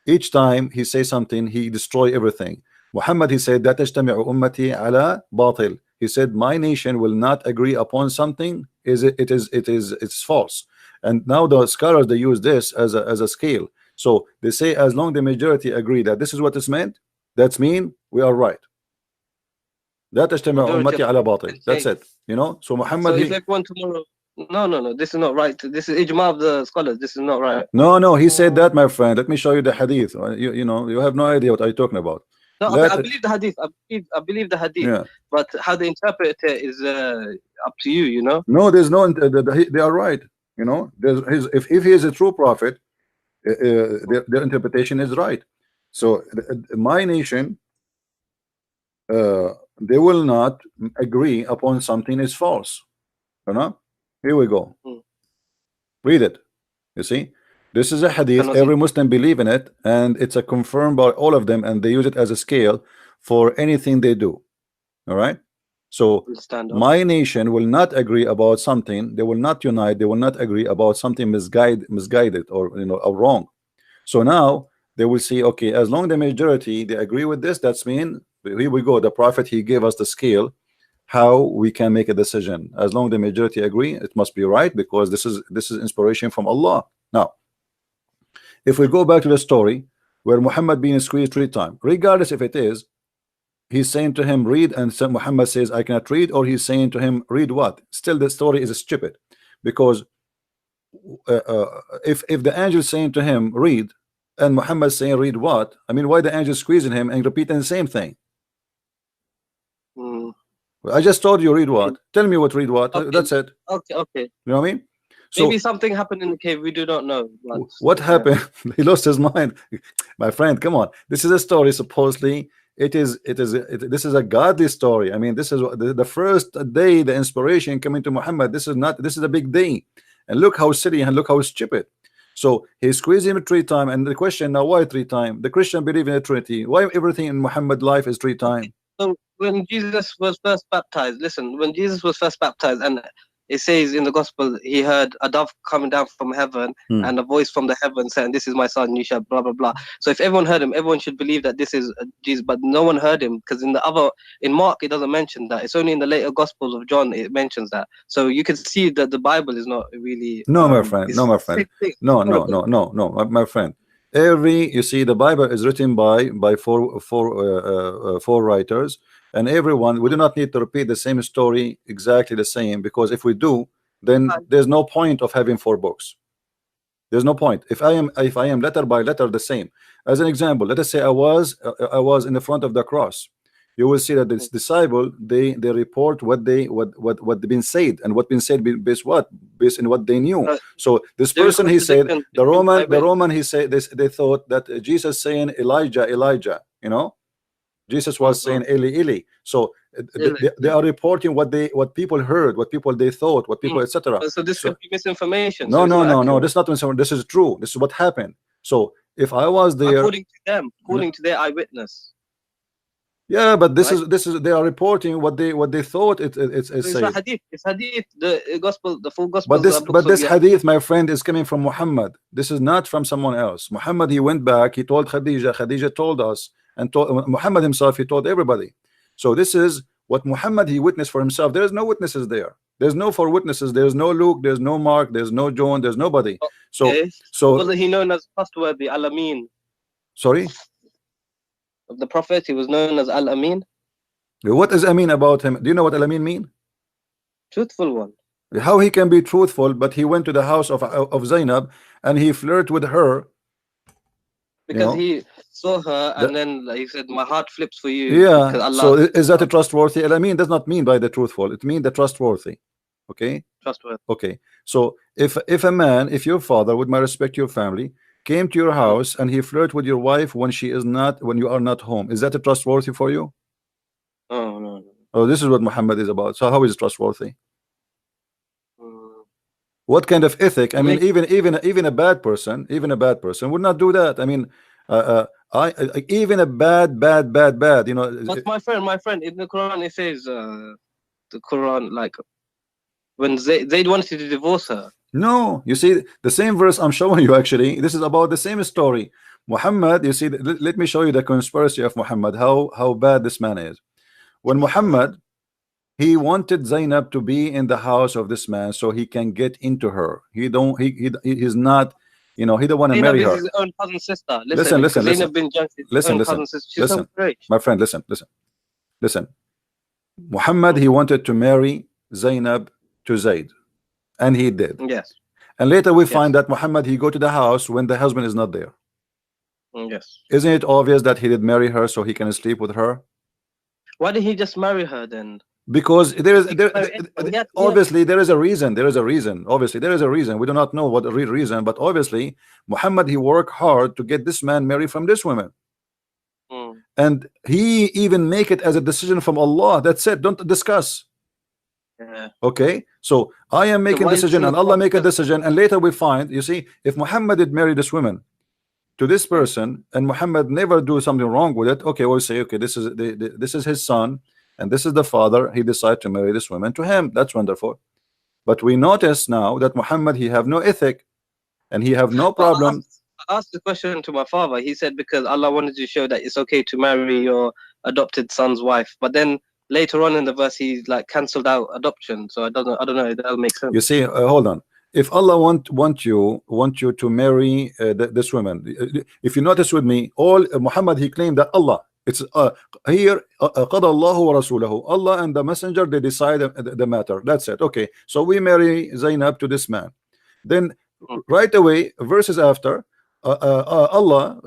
Each time he say something, he destroy everything. Muhammad, he said that tajtami'u ummati ala batil. He said my nation will not agree upon something. It's false. And now the scholars, they use this as a scale. So they say as long the majority agree that this is what is meant, that's mean we are right. That's it. You know. So Muhammad. So if everyone tomorrow, no, this is not right. This is ijma of the scholars. This is not right. No, he said that, my friend. Let me show you the hadith. You know, you have no idea what are you talking about. No, I believe the hadith. I believe the hadith. Yeah. But how they interpret it is up to you. You know. No, there's no. They are right. You know, if he is a true prophet, their interpretation is right. So my nation, they will not agree upon something is false. You know. Here we go. Read it. You see, this is a hadith. Every Muslim believe in it, and it's a confirmed by all of them, and they use it as a scale for anything they do. All right. So my nation will not agree about something. They will not unite. They will not agree about something misguided or or wrong. So now they will see, okay, as long as the majority they agree with this, that's mean here we go. The prophet, he gave us the scale how we can make a decision. As long as the majority agree, it must be right, because this is inspiration from Allah. Now, if we go back to the story where Muhammad being squeezed 3 times, regardless if it is he's saying to him read, and Muhammad says I cannot read, or he's saying to him read what, still the story is stupid, because if the angel is saying to him read and Muhammad saying read what, I mean, why the angel squeezing him and repeating the same thing? I just told you read what. Tell me what read what. Okay. That's it. Okay. You know what I mean? So, maybe something happened in the cave, we do not know. What happened? He lost his mind. My friend, come on. This is a story. Supposedly this is a godly story. I mean, this is the first day the inspiration coming to Muhammad. This is a big day, and look how silly and look how stupid. So he squeezed him 3 times, and the question now, why 3 times? The Christian believe in a Trinity. Why everything in Muhammad life is 3 times? So when Jesus was first baptized, listen, when Jesus was first baptized, and it says in the gospel, he heard a dove coming down from heaven and a voice from the heaven saying, this is my son, you shall blah blah blah. So if everyone heard him, everyone should believe that this is Jesus, but no one heard him, because in Mark it doesn't mention that. It's only in the later gospels of John it mentions that. So you can see that the Bible is not really my friend. No, my friend. My friend. You see, the Bible is written by four writers, and everyone, we do not need to repeat the same story exactly the same, because if we do, then there's no point of having 4 books. There's no point. If I am letter by letter the same. As an example, let us say I was in the front of the cross. You will see that this disciple, they report what been said, and what been said based in what they knew. So this person, he said, the Roman he said this, they thought that Jesus saying Elijah, you know, Jesus was saying Eli, Eli. So they are reporting what people heard, what people they thought, what people etc. So this could be misinformation. No, this is not misinformation. This is true. This is what happened. So if I was there, according to them, according to their eyewitness. Yeah, but this is they are reporting what they thought it's hadith. It's hadith, the gospel, the full gospel. But this hadith, my friend, is coming from Muhammad. This is not from someone else. Muhammad, he went back, he told Khadija told us, and told Muhammad himself, he told everybody. So this is what Muhammad he witnessed for himself. There is no witnesses there. There's no four witnesses. There's no Luke. There's no Mark. There's no John. There's nobody. So wasn't he known as trustworthy, Al-Amin? Sorry, The Prophet, he was known as Al-Amin. what is Amin about him? Do you know what Al-Amin mean? Truthful one. How he can be truthful, but he went to the house of Zainab and he flirted with her because he saw her and then he said, my heart flips for you. Yeah. Allah, so is that a trustworthy? Al-Amin does not mean by the truthful. It means the trustworthy. Okay. Trustworthy. Okay. So if a man, if your father, with my respect, your family, came to your house and he flirted with your wife when she is not, when you are not home, is that a trustworthy for you? Oh no. Oh, this is what Muhammad is about. So how is it trustworthy? What kind of ethic? I mean, even a bad person, would not do that. I mean, even a bad, you know. But my friend, in the Quran it says, the Quran, like when Zayd wanted to divorce her. No, you see the same verse I'm showing you. Actually, this is about the same story. Muhammad, you see, let me show you the conspiracy of Muhammad. How bad this man is. When Muhammad, he wanted Zainab to be in the house of this man so he can get into her. He's not, you know, he don't want to marry her. His own cousin sister. Listen. My friend, listen. Muhammad, he wanted to marry Zainab to Zayd, and he did. Yes. And later we find that Muhammad, he go to the house when the husband is not there. Yes. Isn't it obvious that he did marry her so he can sleep with her? Why did he just marry her then? Because obviously there is a reason. Obviously there is a reason. We do not know what the real reason, but obviously Muhammad, he worked hard to get this man married from this woman. And he even make it as a decision from Allah. That's it. Don't discuss. Okay, so I am making a decision and Allah make a decision, and later we find, you see, if Muhammad did marry this woman to this person and Muhammad never do something wrong with it, okay, we'll say, okay, this is his son and this is the father, he decided to marry this woman to him. That's wonderful. But we notice now that Muhammad, he have no ethic and he have no problem. I asked the question to my father. He said because Allah wanted to show that it's okay to marry your adopted son's wife, but then later on in the verse he like cancelled out adoption. So I don't know if that'll make sense. You see, hold on. If Allah want you to marry this woman, if you notice with me, all Muhammad, he claimed that Allah, it's here قَضَى اللَّهُ وَرَسُولَهُ, Allah and the messenger, they decide the matter. That's it. Okay, so we marry Zainab to this man. Then right away, verses after, Allah,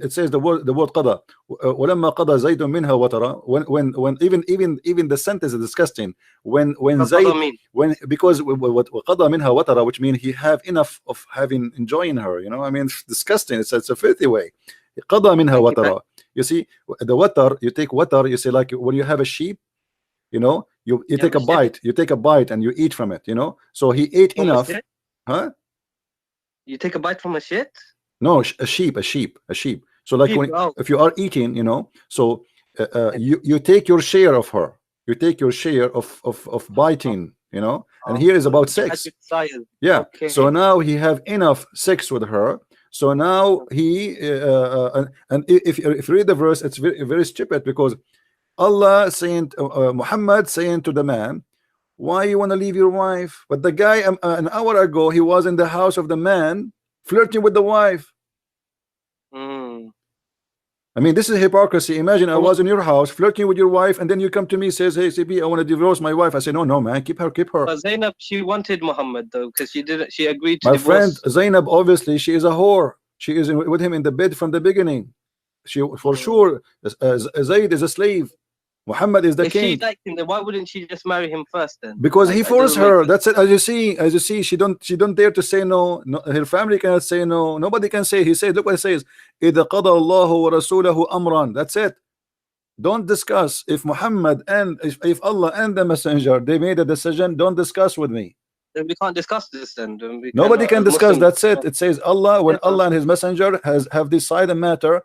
it says the word قضى ولما قضى زيد منها وترى, when even the sentence is disgusting, when Zayd, because what قضى منها وترى, which means he have enough of having enjoying her, you know, I mean, it's disgusting. It's a filthy way. قضى منها وترى. You see, the water, you take water, you say, like when you have a sheep, you know, you take a bite, and you eat from it, you know. So he ate enough. Huh? You take a bite from a shit? No, a sheep. So like if you are eating, you know, so you take your share of her. You take your share of biting, you know. And here is about sex. Yeah. Okay. So now he have enough sex with her. So now he and if you read the verse, it's very, very stupid, because Allah saying Muhammad saying to the man, why you want to leave your wife? But the guy an hour ago, he was in the house of the man flirting with the wife. I mean, this is hypocrisy. Imagine I was in your house flirting with your wife, and then you come to me, says, hey CP, I want to divorce my wife. I say, no man, keep her. But Zainab, she wanted Muhammad though, because she agreed to my divorce. friend Zainab, obviously she is a whore. She is with him in the bed from the beginning. She for sure Zayd is a slave. Muhammad is the king. If she liked him, then why wouldn't she just marry him first then? Because he forced her. That's it. As you see, she don't dare to say no. Her family cannot say no. Nobody can say. He said, look what it says. إِذَا قَضَى اللَّهُ وَرَسُولَهُ أَمْرًا. That's it. Don't discuss. If Muhammad and if Allah and the messenger, they made a decision, don't discuss with me. Then we can't discuss this then. Nobody can discuss. That's it. It says Allah, when Allah and his messenger have decided a matter,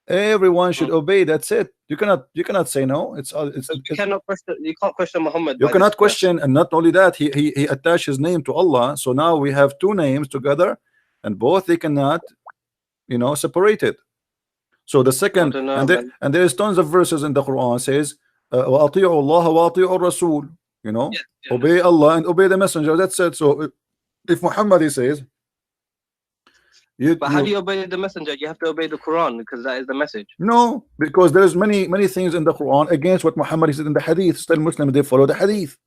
everyone should obey. That's it. You cannot say no. You can't question Muhammad. You cannot question, and not only that, he attached his name to Allah. So now we have two names together, and both they cannot, you know, separate it. So the second, and there is tons of verses in the Quran says وأطيعوا الله وأطيعوا الرسول. You know, obey Allah and obey the messenger. That's it. So if Muhammad, he says, but how do you obey the messenger? You have to obey the Quran, because that is the message. No, because there's many things in the Quran against what Muhammad said in the hadith. Still Muslims, they follow the hadith.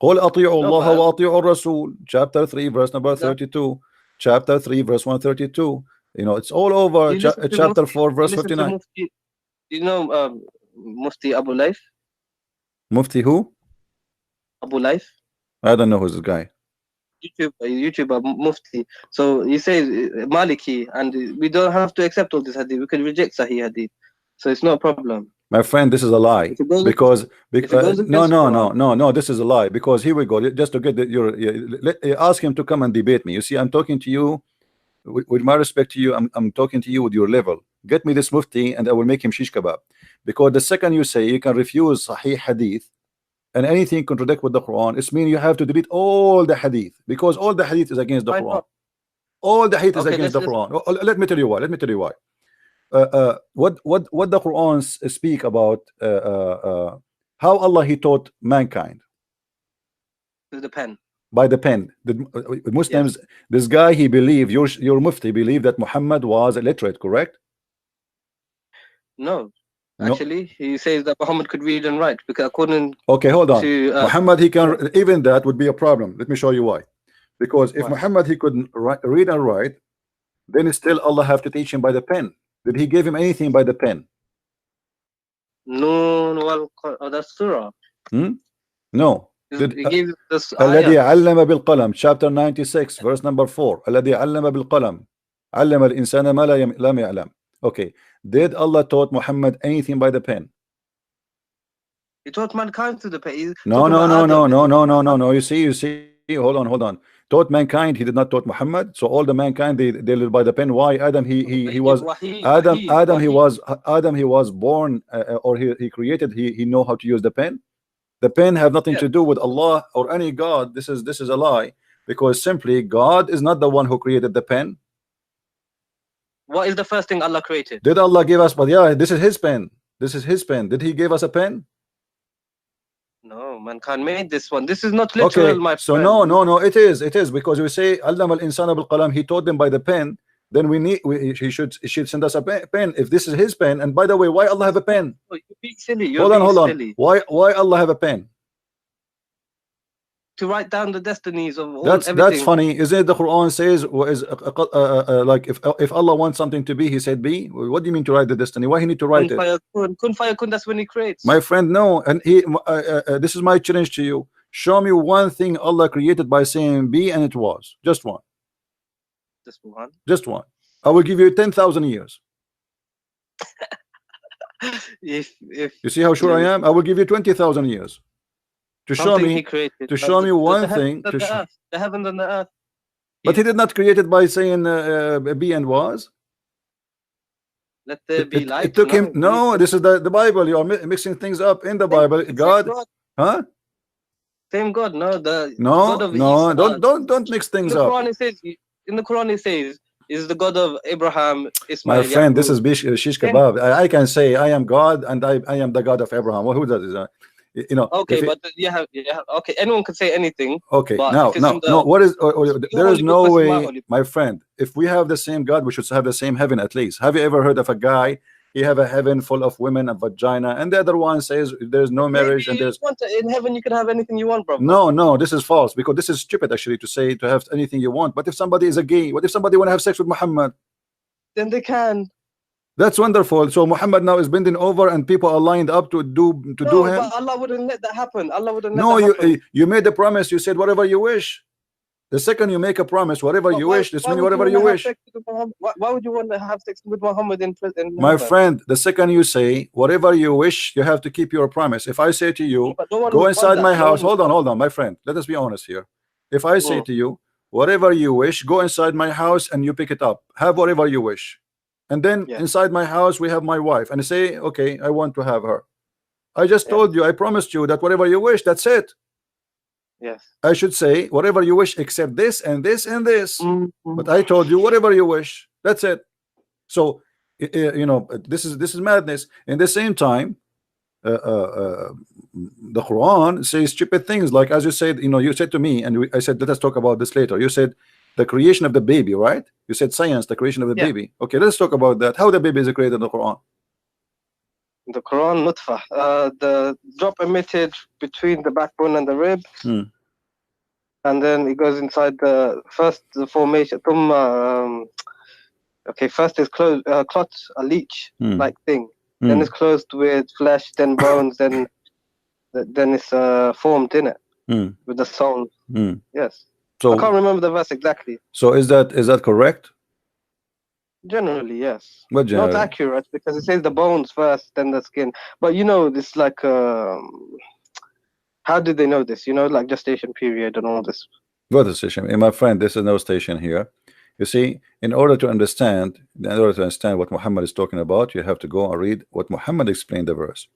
قل أطيعوا الله وأطيعوا الرسول, chapter 3 verse number 32, chapter 3 verse 132. You know, it's all over. Chapter 4 verse 59. You know Mufti Abu Laif? Mufti who? Abu Laif. I don't know who's this guy. YouTuber Mufti. So he says Maliki, and we don't have to accept all this hadith. We can reject Sahih hadith. So it's no problem. My friend, this is a lie. Because no, this is a lie. Because here we go. Just to get ask him to come and debate me. You see, I'm talking to you with my respect to you. I'm talking to you with your level. Get me this Mufti, and I will make him shish kebab. Because the second you say you can refuse Sahih hadith and anything contradict with the Quran, it's mean you have to delete all the hadith, because all the hadith is against the Quran. All the hadith is against the Quran. Let me tell you why. Let me tell you why. What the Quran speak about how Allah he taught mankind with the pen. By the pen. The Muslims, this guy, he believed, your Mufti believed that Muhammad was illiterate, correct? No. Actually, he says that Muhammad could read and write, because according hold on. to Muhammad, he can, even that would be a problem. Let me show you why. Because if Muhammad he couldn't read and write, then still Allah have to teach him by the pen. Did he give him anything by the pen? No, that's surah. No. He gave this الذي علم بالقلم, chapter 96 verse number 4. الذي علم بالقلم علم الإنسان ما لم يعلم. Okay, did Allah taught Muhammad anything by the pen? He taught mankind through the pen. No. You see. Hold on. Taught mankind. He did not taught Muhammad. So all the mankind they live by the pen. Why? Adam he was Adam he was born or he created. He know how to use the pen. The pen have nothing to do with Allah or any God. This is a lie, because simply God is not the one who created the pen. What is the first thing Allah created? Did Allah give us? But this is his pen. This is his pen. Did he give us a pen? No, mankind made this one. This is not literal, my friend. So no, it is because we say Allama al-insana bil qalam, he taught them by the pen. Then he should send us a pen if this is his pen. And by the way, why Allah have a pen? Oh, you're being silly. Hold on. Why Allah have a pen? To write down the destinies of all everything. That's funny. Isn't it the Quran says like if Allah wants something to be, he said be? What do you mean to write the destiny? Why he need to write it? Kun fayakun, that's when he creates. My friend, no. And this is my challenge to you. Show me one thing Allah created by saying be, and it was just one. Just one. I will give you 10,000 years. if you see how sure I am, I will give you 20,000 years. To show me one thing, the heavens and the earth. But he did not create it by saying be and was. Let there be light. It took him. No, this is the Bible. You are mixing things up in the Bible. God, huh? Same God. No, don't mix things up. In the Quran it says is the God of Abraham, Ismail. My friend, this is shish kebab. I can say I am God and I am the God of Abraham. Well, who does it? You know, okay, but okay, anyone can say anything. Okay, no, what is there is no way, my friend, if we have the same God, we should have the same heaven at least. Have you ever heard of a guy, he have a heaven full of women and vagina, and the other one says there's no marriage? And there's in heaven you can have anything you want, bro. No, this is false, because this is stupid actually to say to have anything you want. But if somebody is a gay, what if somebody want to have sex with Muhammad? Then they can. That's wonderful. So Muhammad now is bending over and people are lined up to do him. But Allah wouldn't let that happen. Allah wouldn't let that happen. You made a promise. You said whatever you wish. The second you make a promise, whatever you wish, this means whatever you wish. Why would you want to have sex with Muhammad in prison? My friend, the second you say whatever you wish, you have to keep your promise. If I say to you, go inside my house. Hold on, my friend. Let us be honest here. If I say to you, whatever you wish, go inside my house and you pick it up. Have whatever you wish. And then inside my house we have my wife, and I say, okay, I want to have her. I just told you, I promised you that whatever you wish, that's it. Yes. I should say whatever you wish except this and this and this. But I told you whatever you wish. That's it. So you know, this is madness. In the same time, the Quran says stupid things, like as you said, you said to me, and I said, let us talk about this later. You said the creation of the baby, right? You said science, the creation of the baby. Okay, let's talk about that. How the baby is created in the Quran? The Quran, nutfa, the drop emitted between the backbone and the rib, and then it goes inside the formation. Okay, first is closed, clot, a leech like thing. Then it's closed with flesh, then bones, then it's formed in it with the soul. Yes. So I can't remember the verse exactly. So is that correct? Generally, yes. But generally? Not accurate, because it says the bones first, then the skin. But this like how did they know this? Like gestation period and all this. What gestation? My friend, this is no station here. You see, in order to understand what Muhammad is talking about, you have to go and read what Muhammad explained the verse.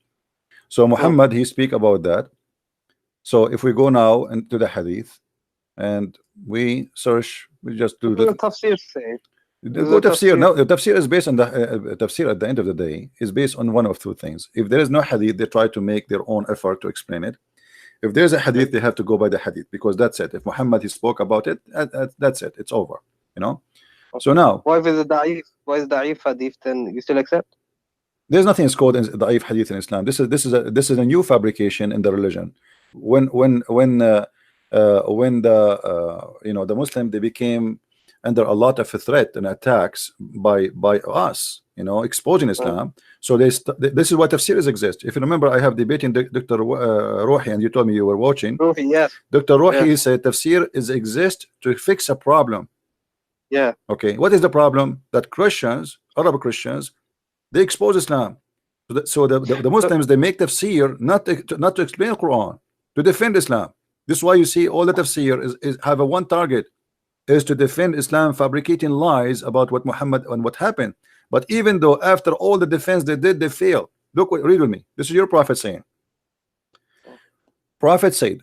So Muhammad, he speak about that. So if we go now into the hadith and we search, we just do the tafsir say. Go tafsir. No, the tafsir is based on the tafsir at the end of the day is based on one of two things. If there is no hadith, they try to make their own effort to explain it. If there's a hadith, they have to go by the hadith, because that's it. If Muhammad he spoke about it, that's it. It's over. So now, why is it da'if? Why is da'if hadith? Then you still accept? There's nothing is called da'if hadith in Islam. This is a new fabrication in the religion. When the the Muslim, they became under a lot of threat and attacks by us, exposing Islam. So this is why tafsirs exist. If you remember, I have debating Dr. Rohi, and you told me you were watching. Rohi, yes. Dr. Rohi said tafsir exist to fix a problem. Yeah. Okay. What is the problem? That Christians, Arab Christians, they expose Islam. So the Muslims, they make tafsir not to explain the Quran, to defend Islam. This is why you see all the tafsir is have a one target, is to defend Islam, fabricating lies about what Muhammad and what happened. But even though after all the defense they did, they failed. Look, read with me. This is your prophet saying. Prophet said,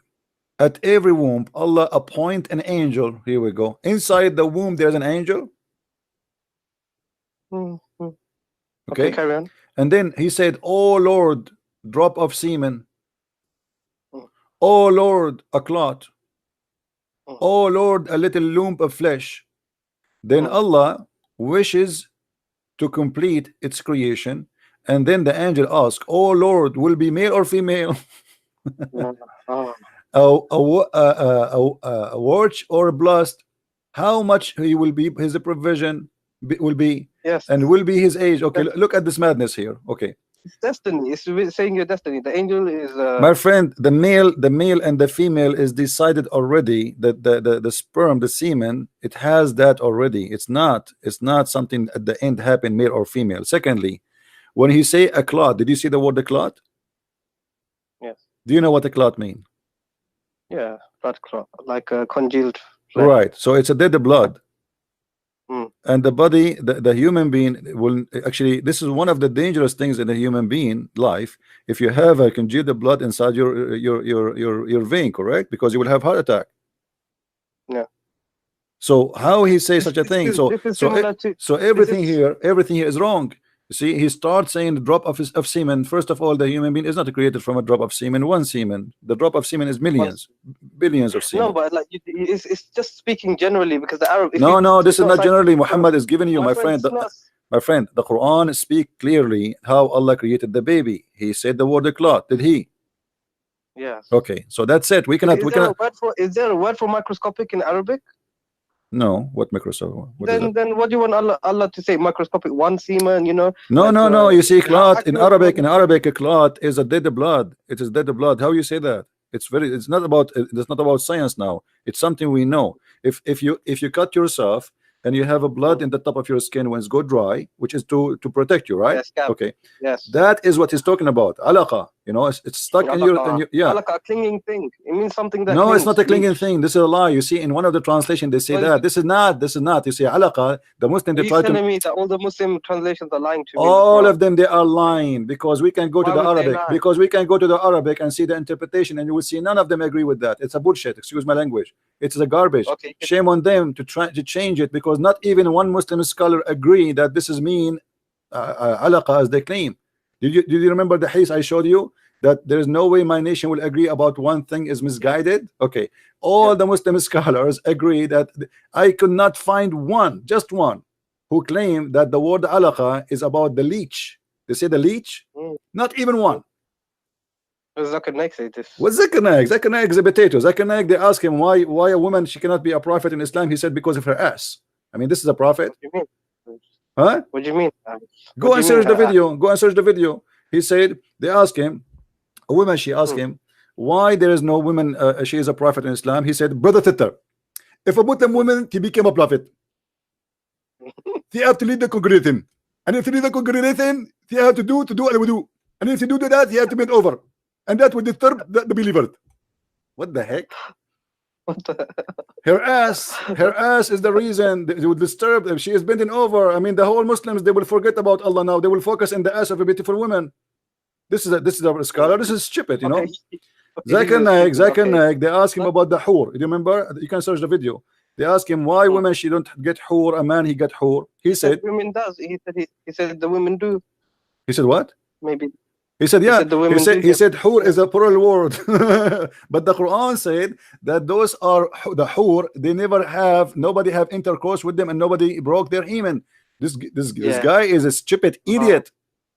at every womb, Allah appoint an angel. Here we go. Inside the womb, there's an angel. Okay, carry on. And then he said, oh Lord, drop of semen. Oh Lord, a clot. Oh Lord, a little lump of flesh. Then Allah wishes to complete its creation, and then the angel asks, oh Lord, will be male or female? A watch or a blast, how much he will be, his provision will be, yes, and will be his age. Okay, look at this madness here. Okay, it's destiny. It's saying your destiny. The angel is my friend, the male and the female is decided already. That the sperm, the semen, it has that already. It's not something at the end happen, male or female. Secondly, when he say a clot, did you see the word the clot? Yes. Do you know what a clot mean? Yeah, blood clot, like a congealed flesh. Right. So it's a dead blood. And the body, the human being will actually, this is one of the dangerous things in the human being life. If you have a congealed blood inside your vein, correct? Because you will have heart attack. Yeah. So how he says such a thing? So everything here is wrong. You see, he starts saying the drop of semen. First of all, the human being is not created from a drop of semen, one semen. The drop of semen is millions, billions of semen. No, but like it's just speaking generally, because the Arab. No, this is not generally. Muhammad is giving you, my friend. My friend, the Quran speak clearly how Allah created the baby. He said the word clot. Did he? Yes. Okay, so that's it. We cannot. Is there a word for microscopic in Arabic? No, what microscopic? Then what do you want Allah to say? Microscopic, one semen, No, no. You see, clot in Arabic. In Arabic, a clot is a dead blood. It is dead blood. How you say that? It's not about science now. It's something we know. If you cut yourself and you have a blood in the top of your skin when it's go dry, which is to protect you, right? Yes, okay. Yes. That is what he's talking about. Alaqa. It's stuck in your yeah. Alaqa, a clinging thing. It means something that. No, clings. It's not a clinging thing. This is a lie. You see, in one of the translations, they say that this is not. You see, alaqa. The Muslim they try to. Telling me that all the Muslim translations are lying to me. All of them, they are lying, because we can go to the Arabic. Because we can go to the Arabic and see the interpretation, and you will see none of them agree with that. It's a bullshit. Excuse my language. It's a garbage. Okay. Shame on them to try to change it, because not even one Muslim scholar agree that this is mean alaqa as they claim. Did you remember the hadith I showed you, that there is no way my nation will agree about one thing is misguided? Okay, all the Muslim scholars agree that I could not find one, just one, who claimed that the word alaqa is about the leech. They say the leech, not even one. Zakir Naik said this. What Zakir Naik? Zakir Naik is a potato. Zakir Naik, they ask him why a woman, she cannot be a prophet in Islam. He said because of her ass. I mean, this is a prophet. What do you mean? Huh? What do you mean? Go and search the video. Go and search the video. He said, they asked him, a woman, she asked him why there is no woman, she is a prophet in Islam. He said, brother sister, if a Muslim woman, he became a prophet, he have to lead the congregation, and if he lead the congregation, he have to do al-wudu, and if he do that, he have to bend over, and that would disturb the believers. What the heck? What the? Her ass is the reason it would disturb if she is bending over. I mean, the whole Muslims, they will forget about Allah now. They will focus on the ass of a beautiful woman. This is a scholar. This is stupid, you know. Zakir Naik, they ask him about the hur. You remember? You can search the video. They ask him why women she don't get hur, a man he get hur. He said women does. He said the women do. He said what? Maybe. He said yeah. He said hur is a plural word, but the Quran said that those are the hur. They never have, nobody have intercourse with them, and nobody broke their hymen. This guy is a stupid idiot,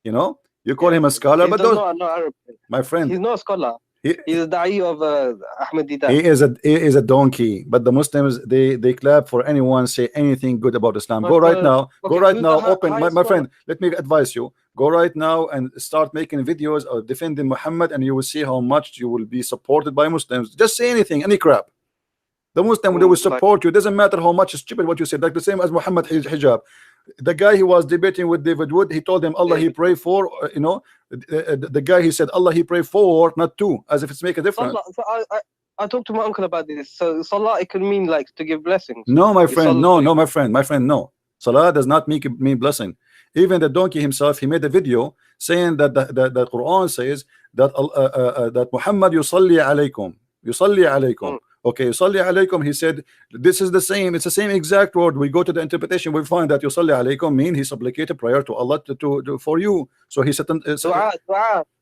you know. You call him a scholar, but those, my friend, he's not a scholar. He's a da'i of Ahmadiyya. He is a donkey. But the Muslims, they clap for anyone say anything good about Islam. Go right now. Go right now. Open, my friend. Let me advise you. Go right now and start making videos of defending Muhammad, and you will see how much you will be supported by Muslims. Just say anything, any crap. The Muslim, they will support you. It doesn't matter how much stupid what you said. Like the same as Muhammad hijab. The guy he was debating with David Wood, he told him Allah he pray for, you know, the guy, he said Allah he pray for, not to, as if it's make a difference. I talked to my uncle about this. So salah, it can mean like to give blessings. No, my friend, no, my friend, no. Salah does not mean blessing. Even the donkey himself, he made a video saying that the Quran says that that Muhammad yusalli alaykum. Okay, yusalli alaykum, he said this is the same, it's the same exact word. We go to the interpretation, we find that yusalli alaykum mean he supplicated prayer to Allah to for you. So he said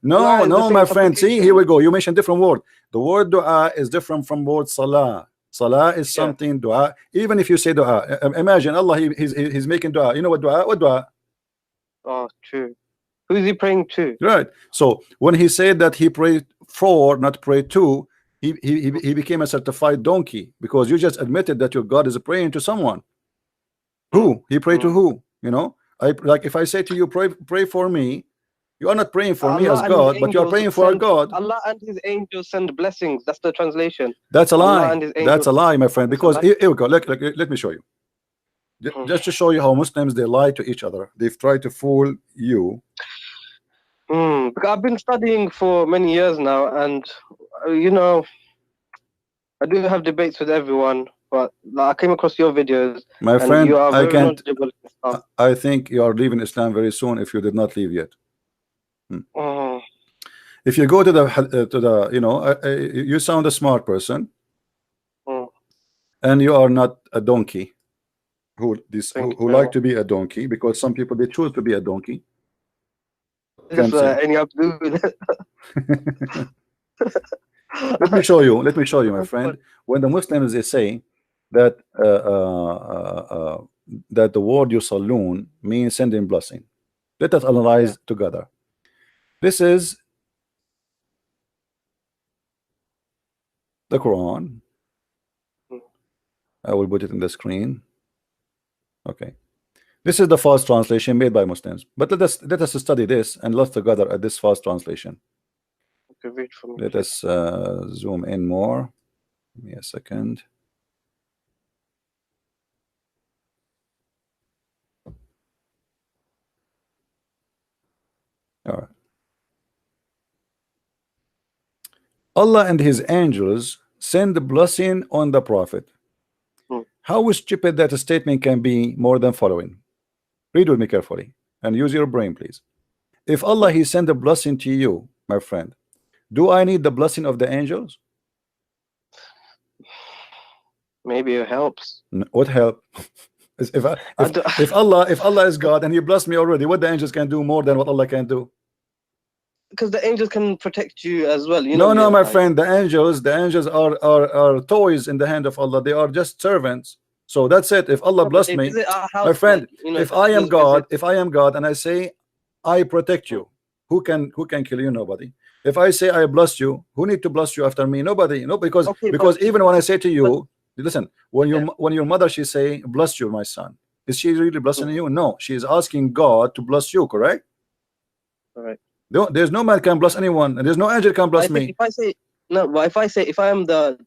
no, my friend, see, here we go, you mentioned different word. The word dua is different from word salah. Salah is something, dua, even if you say dua, imagine Allah, he's making dua. You know what dua? Oh, true. Who is he praying to? Right. So when he said that he prayed for, not pray to, he became a certified donkey, because you just admitted that your God is praying to someone. Who? He prayed to who? You know, like if I say to you, pray for me, you are not praying for me as God, but you are praying for God. Allah and his angels send blessings. That's the translation. That's a lie. That's a lie, my friend. Because here we go. Let me show you. Just to show you how Muslims, they lie to each other. They've tried to fool you. I've been studying for many years now, and you know, I do have debates with everyone, but I came across your videos. My friend, you are very I think you are leaving Islam very soon if you did not leave yet. If you go to the you know, you sound a smart person, and you are not a donkey who like to be a donkey, because some people, they choose to be a donkey. Let me show you, my friend. When the Muslims, they say that that the word yusallun means sending blessing, let us analyze together. This is the Quran. I will put it in the screen. Okay, this is the fast translation made by Muslims, but let us study this and let's together at this fast translation. Okay, wait for me. Let us zoom in more. Give me a second. All right. Allah and his angels send the blessing on the Prophet. How stupid that a statement can be more than following. Read with me carefully and use your brain, please. If Allah, he sent a blessing to you, my friend, do I need the blessing of the angels? Maybe it helps. What help? If Allah is God and he blessed me already, what the angels can do more than what Allah can do? the angels can protect you as well. You No, know, no, my friend. The angels are toys in the hand of Allah. They are just servants. So that's it. If Allah blessed me, my friend, if I am God, and I say I protect you, who can kill you? Nobody. If I say I bless you, who need to bless you after me? Nobody. No, because even when I say to you, listen, when your mother, she say bless you, my son, is she really blessing you? No, she is asking God to bless you, correct? Correct. No, there's no man can bless anyone, and there's no angel can bless me. If I say no, but if I am the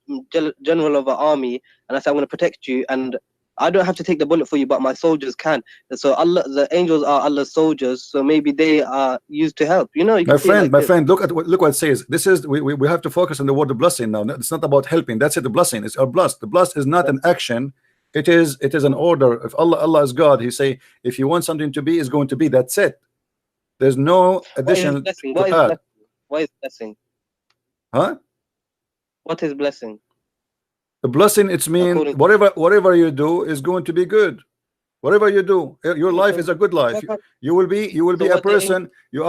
general of an army and I say I'm going to protect you, and I don't have to take the bullet for you, but my soldiers can. And so Allah, the angels are Allah's soldiers, so maybe they are used to help. You know, you my friend, look what it says. This is we have to focus on the word of blessing now. It's not about helping. That's it. The blessing is our blessed. The blessed is not an action. It is an order. If Allah is God, He say if you want something to be, it's going to be. That's it. There's no addition to add. Why is blessing? Huh? What is blessing? The blessing, it's mean whatever you do is going to be good. Whatever you do, your life is a good life. You will be a person. You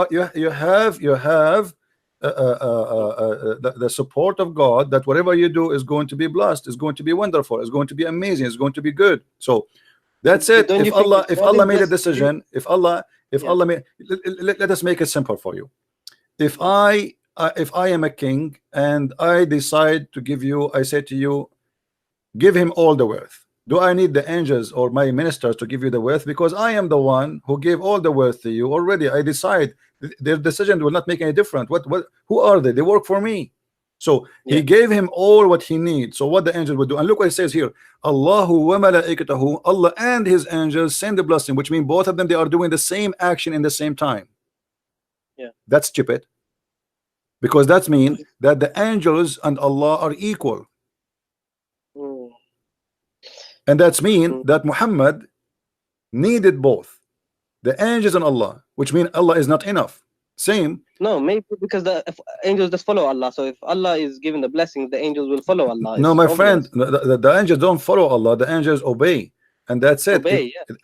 have the support of God, that whatever you do is going to be blessed, is going to be wonderful, is going to be amazing, is going to be good. So that's it. If Allah made a decision, if Allah made, let us make it simple for you. If I am a king and I decide to give you, I say to you, give him all the wealth. Do I need the angels or my ministers to give you the wealth? Because I am the one who gave all the wealth to you already. I decide their decision will not make any difference. Who are they? They work for me. So He gave him all what he needs. So what the angel would do, and look what it says here: Allahu wa malaikatahu, Allah and His angels send the blessing, which means both of them, they are doing the same action in the same time. Yeah, that's stupid, because that means that the angels and Allah are equal. And that's mean that Muhammad needed both the angels and Allah, which means Allah is not enough. Same. No, maybe because the angels just follow Allah. So if Allah is giving the blessings, the angels will follow Allah. No, my friend, the angels don't follow Allah. The angels obey, and that's it.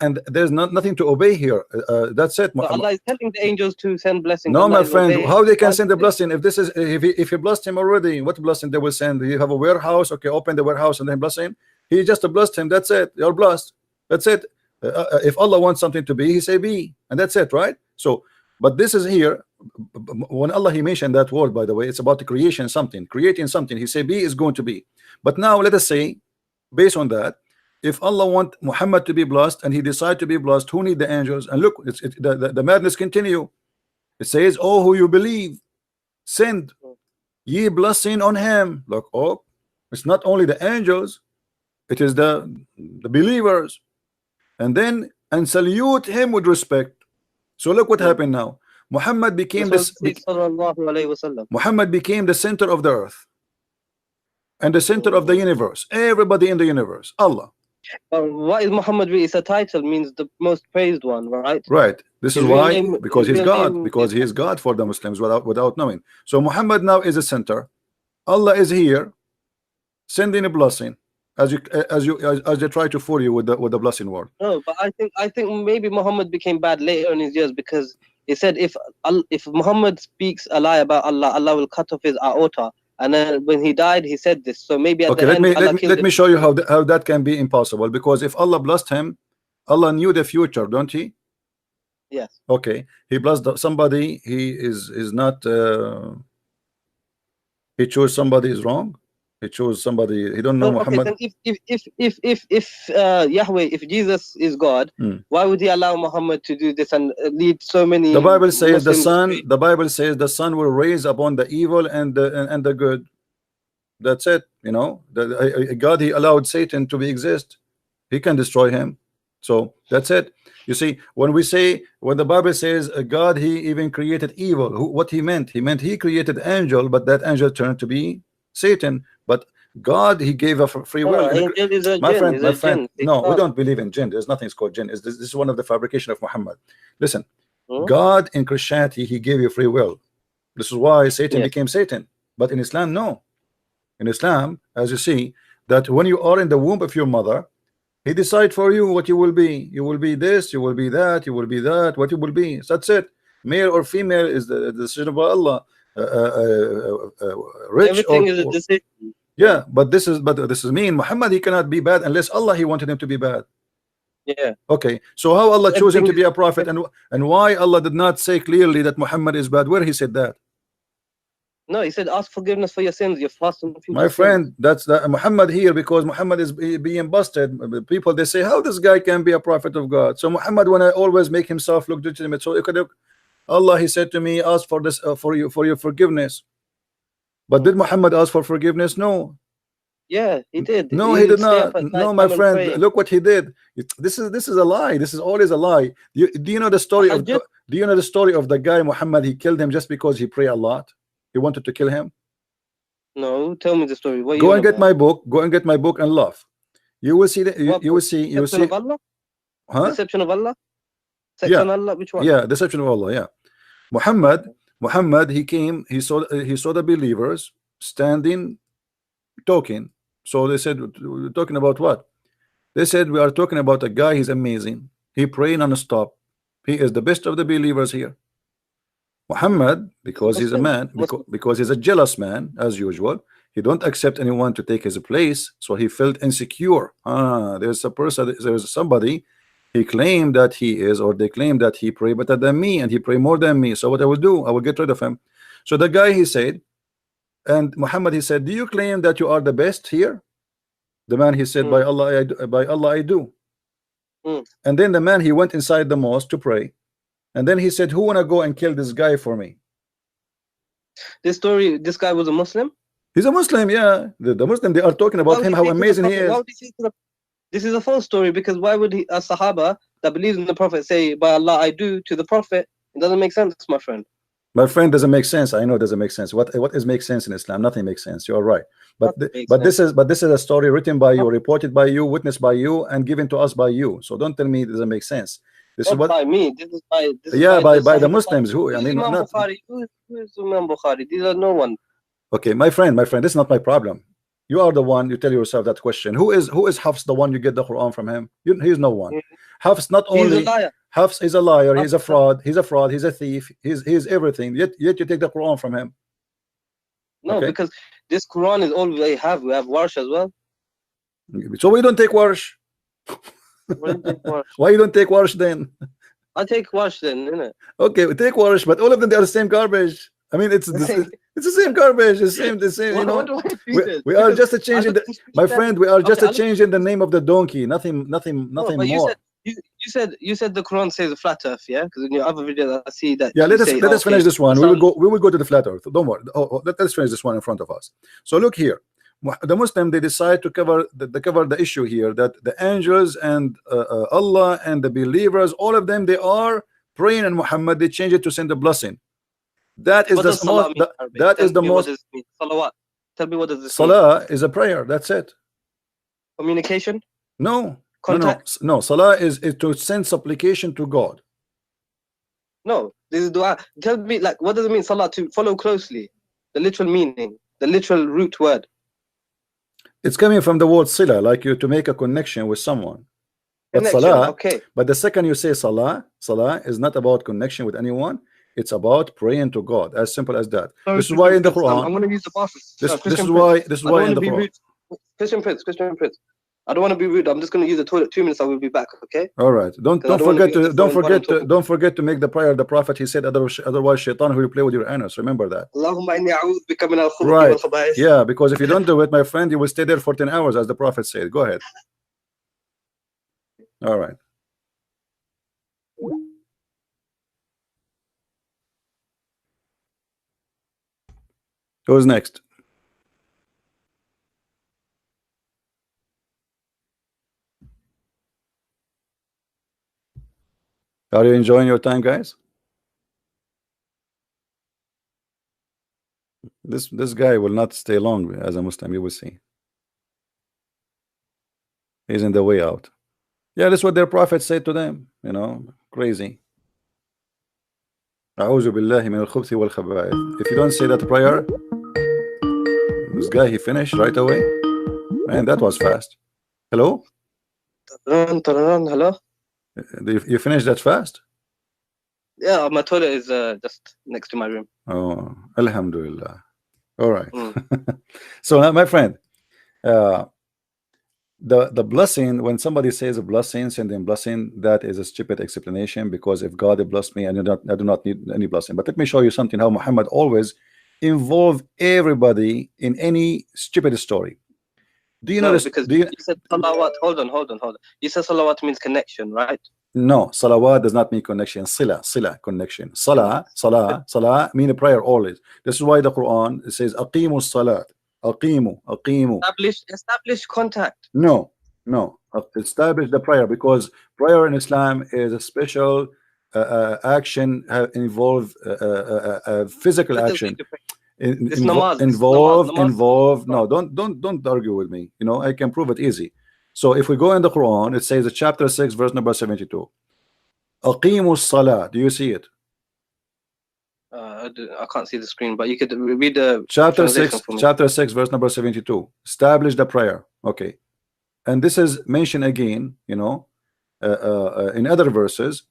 And there's nothing to obey here. That's it. So Allah is telling the angels to send blessings. No, my friend, how they can send the blessing if this is if He blessed him already? What blessing they will send? You have a warehouse, okay, open the warehouse and then bless him. He just blessed him. That's it. You're blessed. That's it. If Allah wants something to be, He say be, and that's it, right? So, but this is here. When Allah He mentioned that word, by the way, it's about the creation, creating something. He say be is going to be. But now let us say, based on that, if Allah want Muhammad to be blessed and He decide to be blessed, who need the angels? And look, the madness continue. It says, oh, who you believe, send ye blessing on him. Look, oh, it's not only the angels, it is the believers, and then and salute him with respect. So look what happened now. Muhammad became Muhammad became the center of the earth and the center of the universe. Everybody in the universe, Allah. What is Muhammad? It's a title, means the most praised one, right? Right. This is why, because he's God, because he is God for the Muslims without knowing. So Muhammad now is a center. Allah is here, sending a blessing. As they try to fool you with the blessing word. No, but I think maybe Muhammad became bad later in his years, because he said if Muhammad speaks a lie about Allah, Allah will cut off his aorta. And then when he died, he said this. So maybe at the end, let me show you how that can be impossible. Because if Allah blessed him, Allah knew the future, don't He? Yes. Okay. He blessed somebody. He is not. He chose somebody is wrong. He chose somebody. He don't know Muhammad. Then if Yahweh, if Jesus is God, why would He allow Muhammad to do this and lead so many? The Bible says the Son. The Bible says the Son will raise upon the evil and the good. That's it. You know, God, He allowed Satan to exist. He can destroy him. So that's it. You see, when the Bible says God, He even created evil. What He meant? He meant He created angel, but that angel turned to be Satan. But God, He gave a free will. My friend, no, we don't believe in jinn. There's nothing called jinn. This is one of the fabrication of Muhammad. Listen, God in Christianity, He gave you free will. This is why Satan became Satan. But in Islam, no. In Islam, as you see, that when you are in the womb of your mother, He decide for you what you will be. You will be this, you will be that, you will be that, what you will be. So that's it. male or female is the decision of Allah. Rich everything or, is a decision. yeah, but this is mean Muhammad, he cannot be bad unless Allah he wanted him to be bad. Yeah. Okay, so how Allah chose him to Everything be a prophet, and why Allah did not say clearly that Muhammad is bad? Where he said that? No, he said ask forgiveness for your sins. You're fasting. My friend, that's the Muhammad here, because Muhammad is being busted. People, they say how this guy can be a prophet of God. So Muhammad want to always make himself look legitimate. So it could have, Allah, he said to me, ask for this for your forgiveness. But did Muhammad ask for forgiveness? No. Yeah, he did. No, he did not. No, my friend, look what he did. This is a lie. This is always a lie. Do you know the story of the guy Muhammad? He killed him just because he prayed a lot. He wanted to kill him. No, tell me the story. What Go and get my book. Go and get my book and laugh. You will see that. You will see. You will see. Of Allah? Huh? Deception of Allah. Yeah. Allah. Which one? Yeah, deception of Allah. Yeah. Muhammad. He came. He saw the believers standing, talking. So they said, we're talking about what? They said, we are talking about a guy. He's amazing. He praying non-stop. He is the best of the believers here. Muhammad, because he's a man, because he's a jealous man, as usual, he don't accept anyone to take his place, so he felt insecure. There's a person, there's somebody, he claimed that he is, or they claim that he pray better than me, and he pray more than me. So what I will do, I will get rid of him. So the guy, he said, and Muhammad, he said, do you claim that you are the best here? The man, he said, by Allah I do. And then the man, he went inside the mosque to pray. And then he said, who wanna go and kill this guy for me? This guy was a Muslim? He's a Muslim, yeah. The Muslim, they are talking about him, how amazing he is. This is a false story, because why would a Sahaba that believes in the Prophet say, by Allah I do, to the Prophet? It doesn't make sense, my friend. My friend, doesn't make sense. I know it doesn't make sense. What is make sense in Islam? Nothing makes sense. You are right. But this is a story written by you, reported by you, witnessed by you, and given to us by you. So don't tell me it doesn't make sense. This is what by me. This is by the Muslims. Who? I mean, not Bukhari. Who is Imam Bukhari? These are no one. Okay, my friend, this is not my problem. You are the one. You tell yourself that question. Who is Hafs, the one you get the Quran from him? He's no one. Hafs not only. He's a liar. Hafs is a liar. He's a fraud. He's a thief. He's everything. Yet you take the Quran from him. No, because this Quran is all we have. We have Warsh as well. So we don't take Warsh. Why you don't take Warsh then? I take Warsh then, innit? Okay, we take Warsh, but all of them, they are the same garbage. I mean, it's the same garbage. The same. You know, we are just a change in the, my friend. We are just a change in the name of the donkey. Nothing more. You said the Quran says a flat earth, yeah? Because in your other video I see that. Yeah, let us finish this one. We will go to the flat earth. Don't worry. Let's finish this one in front of us. So look here. The Muslim, they decide to cover the issue here, that the angels and Allah and the believers, all of them, they are praying in Muhammad. They change it to send a blessing. That is the most. That is the most. Salawat. Tell me what does this Salah mean? Is a prayer. That's it. Communication. No. Contact. No. Salah is to send supplication to God. No, this is dua. Tell me, like, what does it mean, Salah? To follow closely. The literal meaning, the literal root word. It's coming from the word sila, like you to make a connection with someone. But salah, okay. But the second you say salah is not about connection with anyone. It's about praying to God. As simple as that. Sorry, this is why in the Quran. I'm going to use the bathroom. This is why in the Quran. Christian Prince. I don't want to be rude. I'm just going to use the toilet. 2 minutes. I will be back. Okay. All right. Don't forget to make the prayer. The Prophet, he said, otherwise Shaitan will play with your anus. Remember that. Right. Yeah, because if you don't do it, my friend, you will stay there for 10 hours, as the Prophet said. Go ahead. All right. Who's next? Are you enjoying your time, guys? This guy will not stay long as a Muslim. You will see. He's in the way out. Yeah, that's what their prophet said to them. You know, crazy. A'udhu billahi min al-khubthi wal khaba'ith. If you don't say that prayer, this guy, he finished right away. Man, that was fast. Hello? Hello? You finished that fast? Yeah, my toilet is just next to my room. Oh, alhamdulillah. All right. So now, my friend, the blessing, when somebody says a blessing, sending blessing, that is a stupid explanation, because if God blessed me, I do not need any blessing. But let me show you something, how Muhammad always involve everybody in any stupid story. Do you know this? Because you said salawat. Hold on. You said salawat means connection, right? No, salawat does not mean connection. Sila, connection. Salah mean a prayer always. This is why the Quran says aqimu salat. Aqimu. Establish contact. No. Establish the prayer, because prayer in Islam is a special action, involve physical action. Involve. No, don't argue with me. You know, I can prove it easy. So if we go in the Quran, it says chapter 6 verse number 72. Aqimu salat. Do you see it? I can't see the screen, but you could read the chapter 6 verse number 72. Establish the prayer. Okay. And this is mentioned again, you know, in other verses.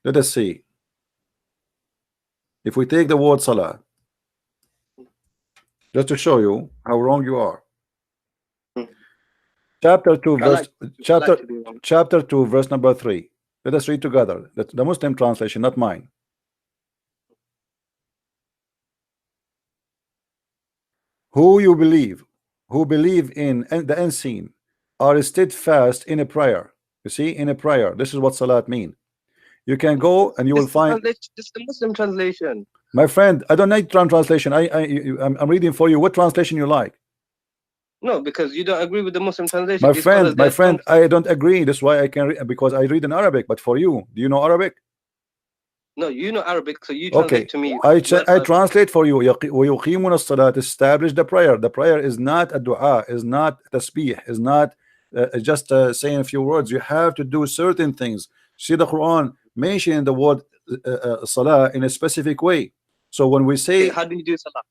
Let us see. If we take the word salah, just to show you how wrong you are. Chapter 2 verse chapter 2 verse number 3. Let us read together. The Muslim translation, not mine. Who believe in the unseen, are steadfast in a prayer. You see, in a prayer. This is what salat mean. You can go and you will find just the Muslim translation. My friend, I don't need translation. I'm reading for you. What translation you like? No, because you don't agree with the Muslim translation. My friend, I don't agree. That's why I can read, because I read in Arabic. But for you, do you know Arabic? No, you know Arabic, so you translate to me. I translate for you. Establish the prayer. The prayer is not a dua, is not tasbih, is not just saying a few words. You have to do certain things. See, the Quran mentioning the word salah in a specific way. So when we say, how do you do salah?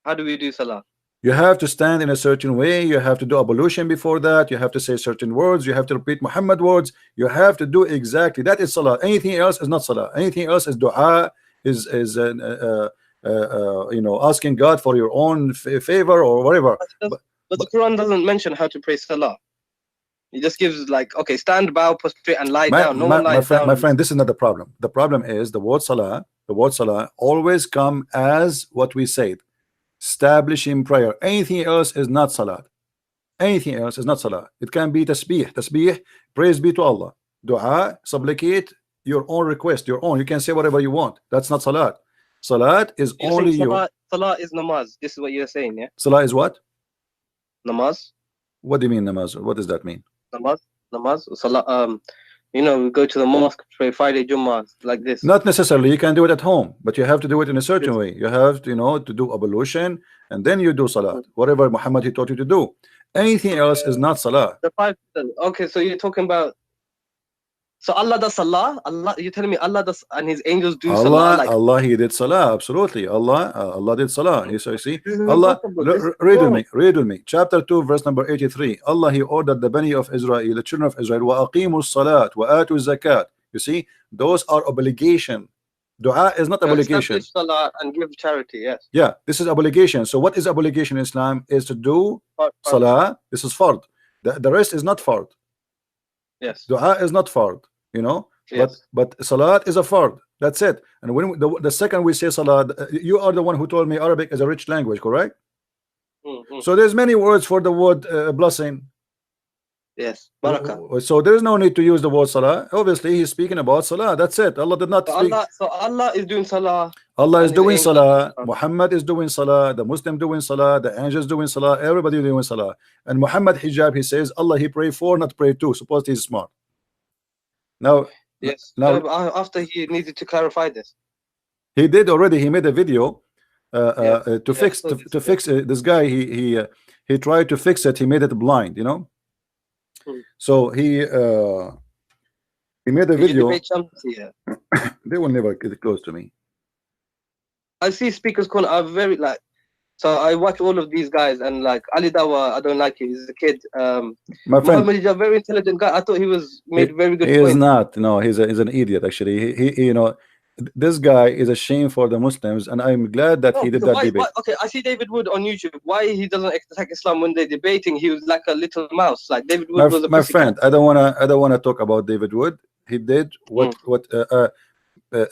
How do we do salah? You have to stand in a certain way. You have to do ablution before that. You have to say certain words. You have to repeat Muhammad words. You have to do exactly that is salah. Anything else is not salah. Anything else is dua, is you know, asking God for your own favor or whatever. But the Quran doesn't mention how to pray salah. It just gives like, okay, stand, bow, prostrate, and lie down. No one lies down. My friend, this is not the problem. The problem is the word salah. The word salah always come as what we said. Establishing prayer. Anything else is not salat. Anything else is not salah. It can be tasbih. Tasbih, praise be to Allah. Dua, supplicate your own request, your own. You can say whatever you want. That's not salat. Salat is only you. Salah is namaz. This is what you're saying, yeah? Salah is what? Namaz. What do you mean namaz? What does that mean? Namaz. Salah. You know, we go to the mosque, pray Friday Jummah, like this. Not necessarily. You can do it at home, but you have to do it in a certain way. You have to, you know, to do ablution, and then you do salat. Whatever Muhammad he taught you to do. Anything else is not salah. The 5. Okay, so you're talking about. So Allah does salah. Allah, you're telling me Allah does, and His angels do salah. Like, Allah, He did salah. Absolutely. Allah did salah. You see, Allah. Read with me. Chapter 2, verse number 83. Allah, He ordered the Bani of Israel, the children of Israel, wa aqimu salat wa atu zakat. You see, those are obligation. Dua is not obligation. Salah and give charity. Yes. Yeah, this is obligation. So what is obligation in Islam? Is to do salah. This is fard. The rest is not fard. Yes. Dua is not fard, you know. Yes. But salat is a fard. That's it. And when the second we say salat, you are the one who told me Arabic is a rich language, correct? So there's many words for the word blessing. Yes. Barakah. So there is no need to use the word salah. Obviously, he's speaking about salah. That's it. Allah did not speak. So Allah is doing salah. Allah is doing salah. Muhammad is doing salah. The Muslim doing salah. The angels doing salah. Everybody doing salah. And Muhammad hijab, he says, Allah he pray for, not pray to. Suppose he's smart. Now, yes. Now after he needed to clarify this, he did already. He made a video to fix this guy. He tried to fix it. He made it blind. You know. So he made a video. They will never get close to me. I see Speaker's Corner are very like. So I watch all of these guys, and like Ali Dawa, I don't like him. He's a kid. My friend, Muhammad is a very intelligent guy. I thought he was made very good. He is not. No, he's an idiot. Actually, he you know, this guy is a shame for the Muslims, and I'm glad that he did that debate. Okay, I see David Wood on YouTube. Why he doesn't attack Islam when they're debating? He was like a little mouse. Like David Wood was a my friend. I don't wanna talk about David Wood. He did what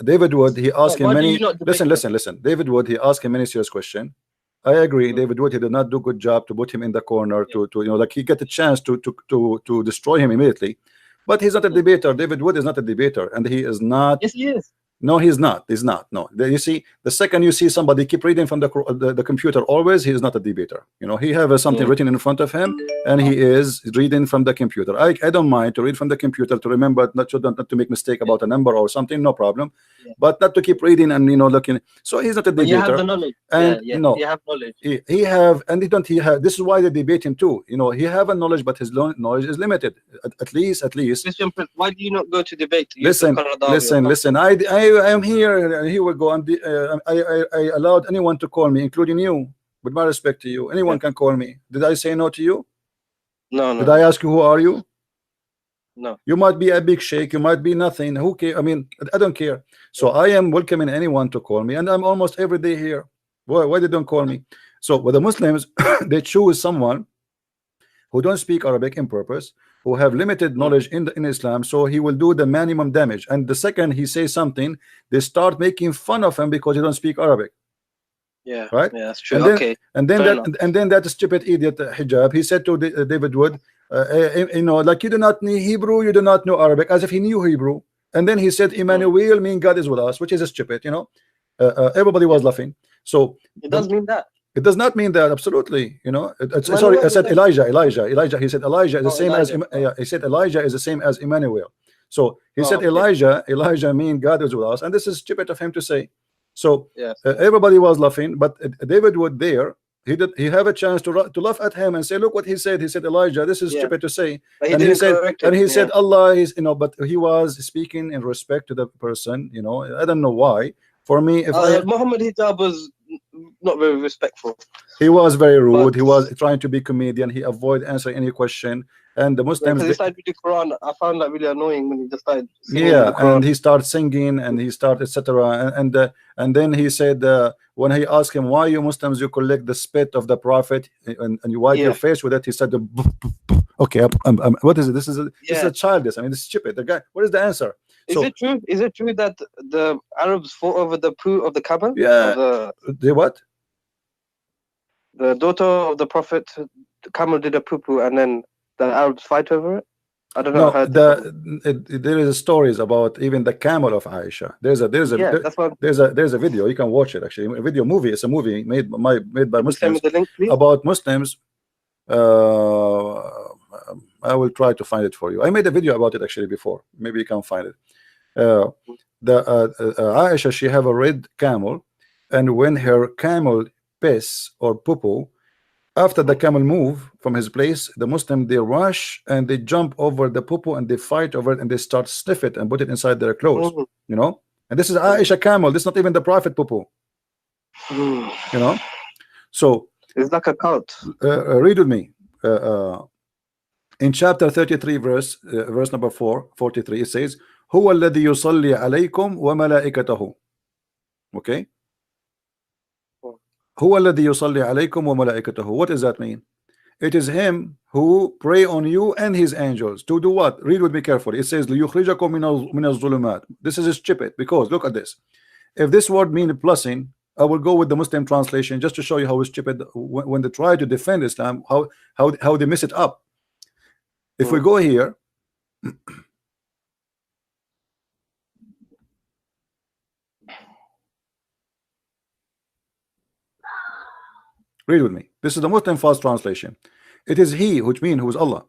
David Wood. He asked him many. Listen. David Wood. He asked him many serious questions. I agree. David Wood, he did not do a good job to put him in the corner, to like he get a chance to destroy him immediately. But he's not a debater. David Wood is not a debater, and he is not. Yes, he is. No, he's not. He's not. No, you see, the second you see somebody keep reading from the computer, always he is not a debater. He have something written in front of him, and he is reading from the computer. I don't mind to read from the computer to remember not to make mistake about a number or something, no problem. But not to keep reading and looking. So he's not a debater. You have the knowledge. And you have knowledge. He have, and he have. This is why they debate him too. He have a knowledge, but his knowledge is limited. At least. Christian Prince, why do you not go to debate? Listen. I am here. Here we go. I allowed anyone to call me, including you. With my respect to you, anyone can call me. Did I say no to you? No. Did I ask you who are you? No. You might be a big sheikh. You might be nothing. Who care? I mean, I don't care. So I am welcoming anyone to call me, and I'm almost every day here. Why they don't call me? So with the Muslims, they choose someone who don't speak Arabic in purpose, who have limited knowledge in Islam, so he will do the minimum damage. And the second he says something, they start making fun of him because he don't speak Arabic. Yeah, right. Yeah, that's true. And then that stupid idiot Hijab, he said to David Wood, like you do not know Hebrew, you do not know Arabic, as if he knew Hebrew. And then he said, Emmanuel mean God is with us, which is a stupid. Everybody was laughing. So it does mean that. It does not mean that, absolutely. Sorry, I said Elijah. He said Elijah is the same as he said Elijah is the same as Emmanuel. So he said Elijah mean God is with us, and this is stupid of him to say. So everybody was laughing, but David Wood there, he have a chance to laugh at him and say, look what he said. He said Elijah, this is stupid to say. And he said Allah is, but he was speaking in respect to the person. I don't know why. For me, if Muhammad Hijab was not very respectful. He was very rude. He was trying to be comedian. He avoid answering any question. And the Muslims, he started with the Quran. I found that really annoying when he just started singing. And he started singing and he started etc. And then he said when he asked him why you Muslims you collect the spit of the Prophet and you wipe your face with it, he said okay, what is it? This is a childish. I mean, this is stupid. The guy. What is the answer? Is it true? Is it true that the Arabs fought over the poo of the Kaaba? Yeah. The what? The daughter of the Prophet, the camel did a poo-poo, and then the Arabs fight over it. I don't know. There is stories about even the camel of Aisha. There's a video. You can watch it actually. A movie. It's a movie made by Muslims about Muslims. I will try to find it for you. I made a video about it actually before. Maybe you can find it. Aisha, she have a red camel, and when her camel piss or poo-poo, after the camel move from his place, the Muslim they rush and they jump over the poo-poo and they fight over it and they start sniff it and put it inside their clothes. And this is Aisha camel. This is not even the Prophet poo-poo. So it's like a cult. Read with me. In chapter 33, verse number 43, it says, "Huwa alladhi yusalli alaykum wa malaikatahu." Okay. Huwa alladhi yusalli alaykum wa malaikatahu. What does that mean? It is him who pray on you and his angels to do what? Read with me carefully. It says, "Liyukhrijakum min az-zulumat." This is stupid because look at this. If this word means blessing, I will go with the Muslim translation just to show you how stupid when they try to defend Islam, how they mess it up. If we go here, read with me. This is the Muslim fast translation. It is He, which means who is Allah,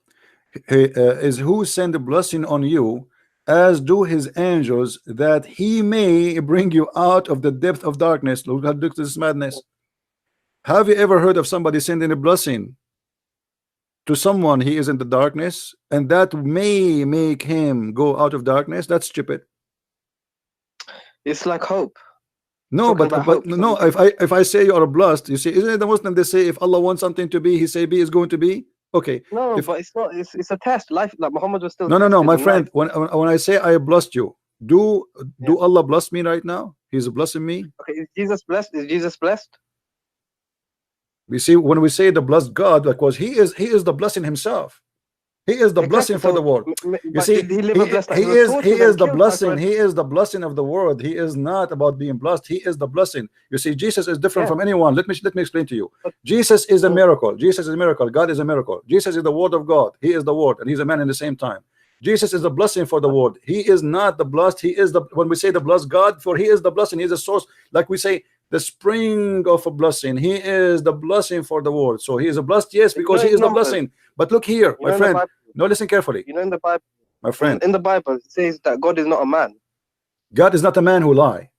is who send a blessing on you, as do His angels, that He may bring you out of the depth of darkness. Look at this madness. Have you ever heard of somebody sending a blessing to someone he is in the darkness, and that may make him go out of darkness? That's stupid. It's like hope. No, but no. If I say you are blessed, you see, isn't it the Muslim? They say if Allah wants something to be, He say be is going to be. Okay. No, but it's not. It's a test. Life, like Muhammad was still. No, my friend. When I say I blessed you, Do Allah bless me right now? He's blessing me. Okay, is Jesus blessed? Is Jesus blessed? We see when we say the blessed God, because he is the blessing himself. He is the blessing for the world. You see, he is the blessing. He is the blessing of the world. He is not about being blessed. He is the blessing. You see, Jesus is different from anyone. Let me explain to you. Jesus is a miracle. Jesus is a miracle. God is a miracle. Jesus is the word of God. He is the word, and he's a man in the same time. Jesus is the blessing for the world. He is not the blessed. He is the, when we say the blessed God, for he is the blessing. He is the source. Like we say, the spring of a blessing. He is the blessing for the world. So he is a blessed, yes, because he is the blessing. But look here, my friend. No, listen carefully. You know, in the Bible, my friend, in the Bible, it says that God is not a man. God is not a man who lie.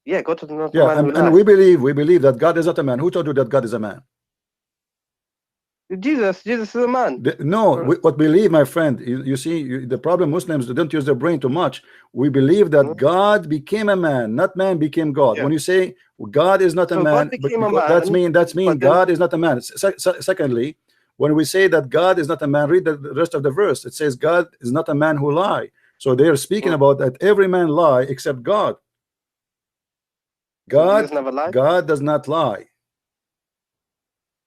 Yeah, God is not a man who lie. And we believe that God is not a man. Who told you that God is a man? Jesus is a man. What believe, my friend, you see, the problem Muslims don't use their brain too much. We believe that God became a man, not man became God. When you say God is not a man, that means God is not a man. Secondly, when we say that God is not a man, read the rest of the verse. It says God is not a man who lie. So they are speaking about that every man lie except God. God does not lie.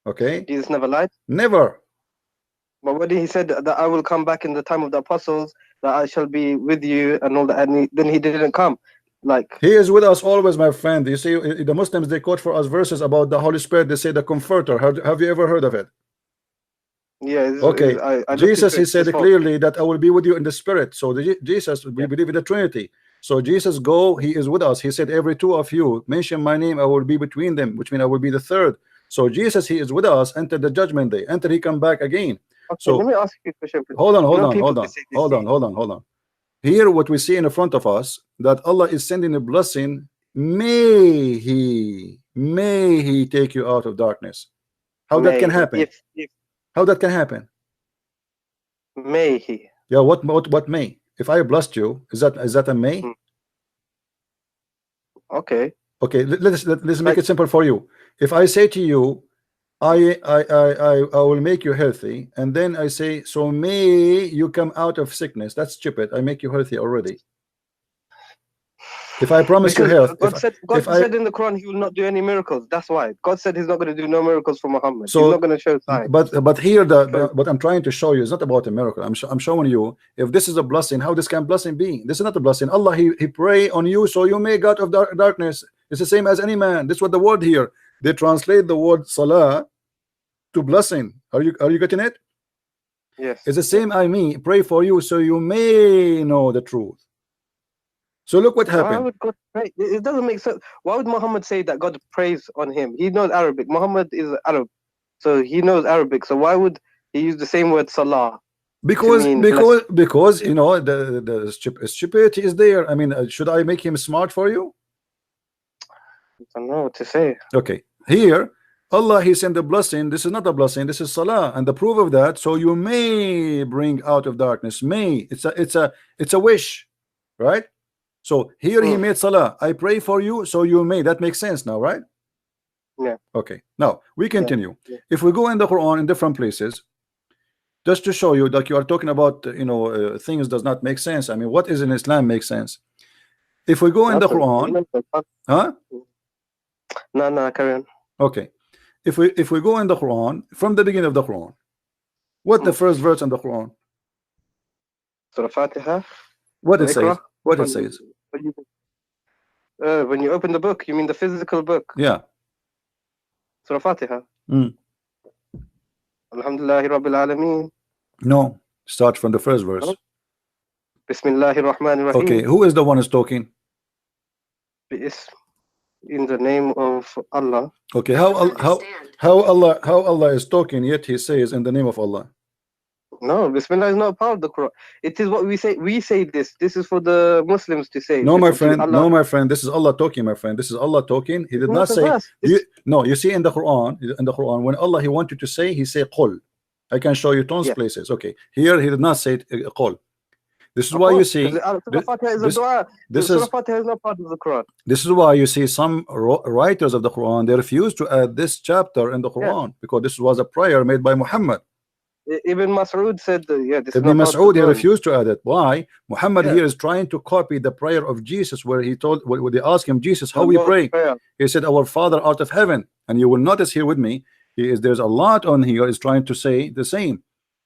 Okay. Jesus never lied. Never. But when he said that I will come back in the time of the apostles, that I shall be with you and all that, and then he didn't come. Like, he is with us always, my friend. You see, the Muslims, they quote for us verses about the Holy Spirit. They say the Comforter. Have you ever heard of it? Yeah. Okay. Jesus, he said clearly that I will be with you in the Spirit. So Jesus, we believe in the Trinity. So Jesus go, he is with us. He said, every two of you mention my name, I will be between them, which means I will be the third. So Jesus, he is with us until the judgment day, until he come back again. Okay, so let me ask you a question. Hold on. Here what we see in the front of us, that Allah is sending a blessing. May he take you out of darkness. How that can happen? How that can happen? May he? Yeah, what may? If I blessed you, is that a may? Okay. Okay, let's make it simple for you. If I say to you, I will make you healthy, and then I say, so may you come out of sickness. That's stupid. I make you healthy already. If I promise you health, God said in the Quran he will not do any miracles. That's why God said he's not going to do no miracles for Muhammad. So, he's not going to show signs. But here what I'm trying to show you is not about a miracle. I'm showing you, if this is a blessing, how this can blessing be? This is not a blessing. Allah he pray on you so you may go out of darkness. It's the same as any man. This is what the word here. They translate the word salah to blessing. Are you getting it? Yes. It's the same. I mean, pray for you so you may know the truth. So look what happened. Why would God pray? It doesn't make sense. Why would Muhammad say that God prays on him? He knows Arabic. Muhammad is Arab, so he knows Arabic. So why would he use the same word salah? Because you know the stupidity is there. I mean, should I make him smart for you? I don't know what to say. Okay, here Allah he sent a blessing. This is not a blessing, this is salah, and the proof of that, so you may bring out of darkness. May, it's a wish, right? So here he made salah. I pray for you so you may. That makes sense now, right? Yeah. Okay, now we continue. If we go in the Quran in different places, just to show you that you are talking about things does not make sense. I mean, what is in Islam makes sense. If we go in the Quran, huh? No, carry on. Okay, if we go in the Quran from the beginning of the Quran, what the first verse in the Quran? Surah Fatiha. What it says? What it says? When you open the book, you mean the physical book? Yeah. Surah Fatiha. Alhamdulillahi Rabbil Alameen. No, start from the first verse. Bismillahir Rahmanir Rahim. Okay, who is the one who's talking? In the name of Allah. Okay, how Allah is talking, yet he says in the name of Allah. No, Bismillah is not part of the Quran. It is what we say. We say this. This is for the Muslims to say. No, my friend. No, my friend. This is Allah talking, my friend. This is Allah talking. He did not say. No, you see in the Quran, when Allah he wanted to say, he say qul. I can show you tons of places. Okay, here he did not say qul. This is why you see. This is not part of the Quran. This is why you see some writers of the Quran, they refuse to add this chapter in the Quran because this was a prayer made by Muhammad. Ibn Mas'ud said, yeah, this Ibn is Mas'ud, he refused to add it. Why? Muhammad here is trying to copy the prayer of Jesus, where he told, when they asked him, Jesus, how we pray? He said, our Father out of heaven. And you will notice here with me, there's a lot on here is trying to say the same.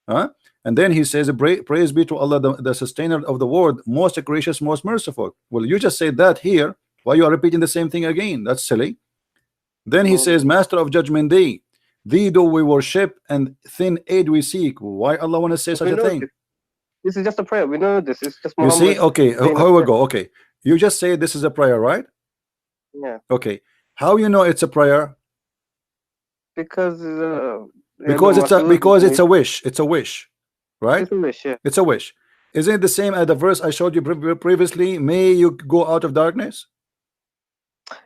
And then he says, praise be to Allah, the sustainer of the world, most gracious, most merciful. Well, you just said that here. Why you are repeating the same thing again? That's silly. Then he says, master of judgment day, thee do we worship and thin aid we seek. Why Allah want to say such a thing? This is just a prayer. We know this. It's just you see, okay, how we go? Okay, you just say this is a prayer, right? Yeah. Okay, how you know it's a prayer? Because it's a wish. It's a wish, right? It's a wish, yeah. It's a wish. Isn't it the same as the verse I showed you previously? May you go out of darkness.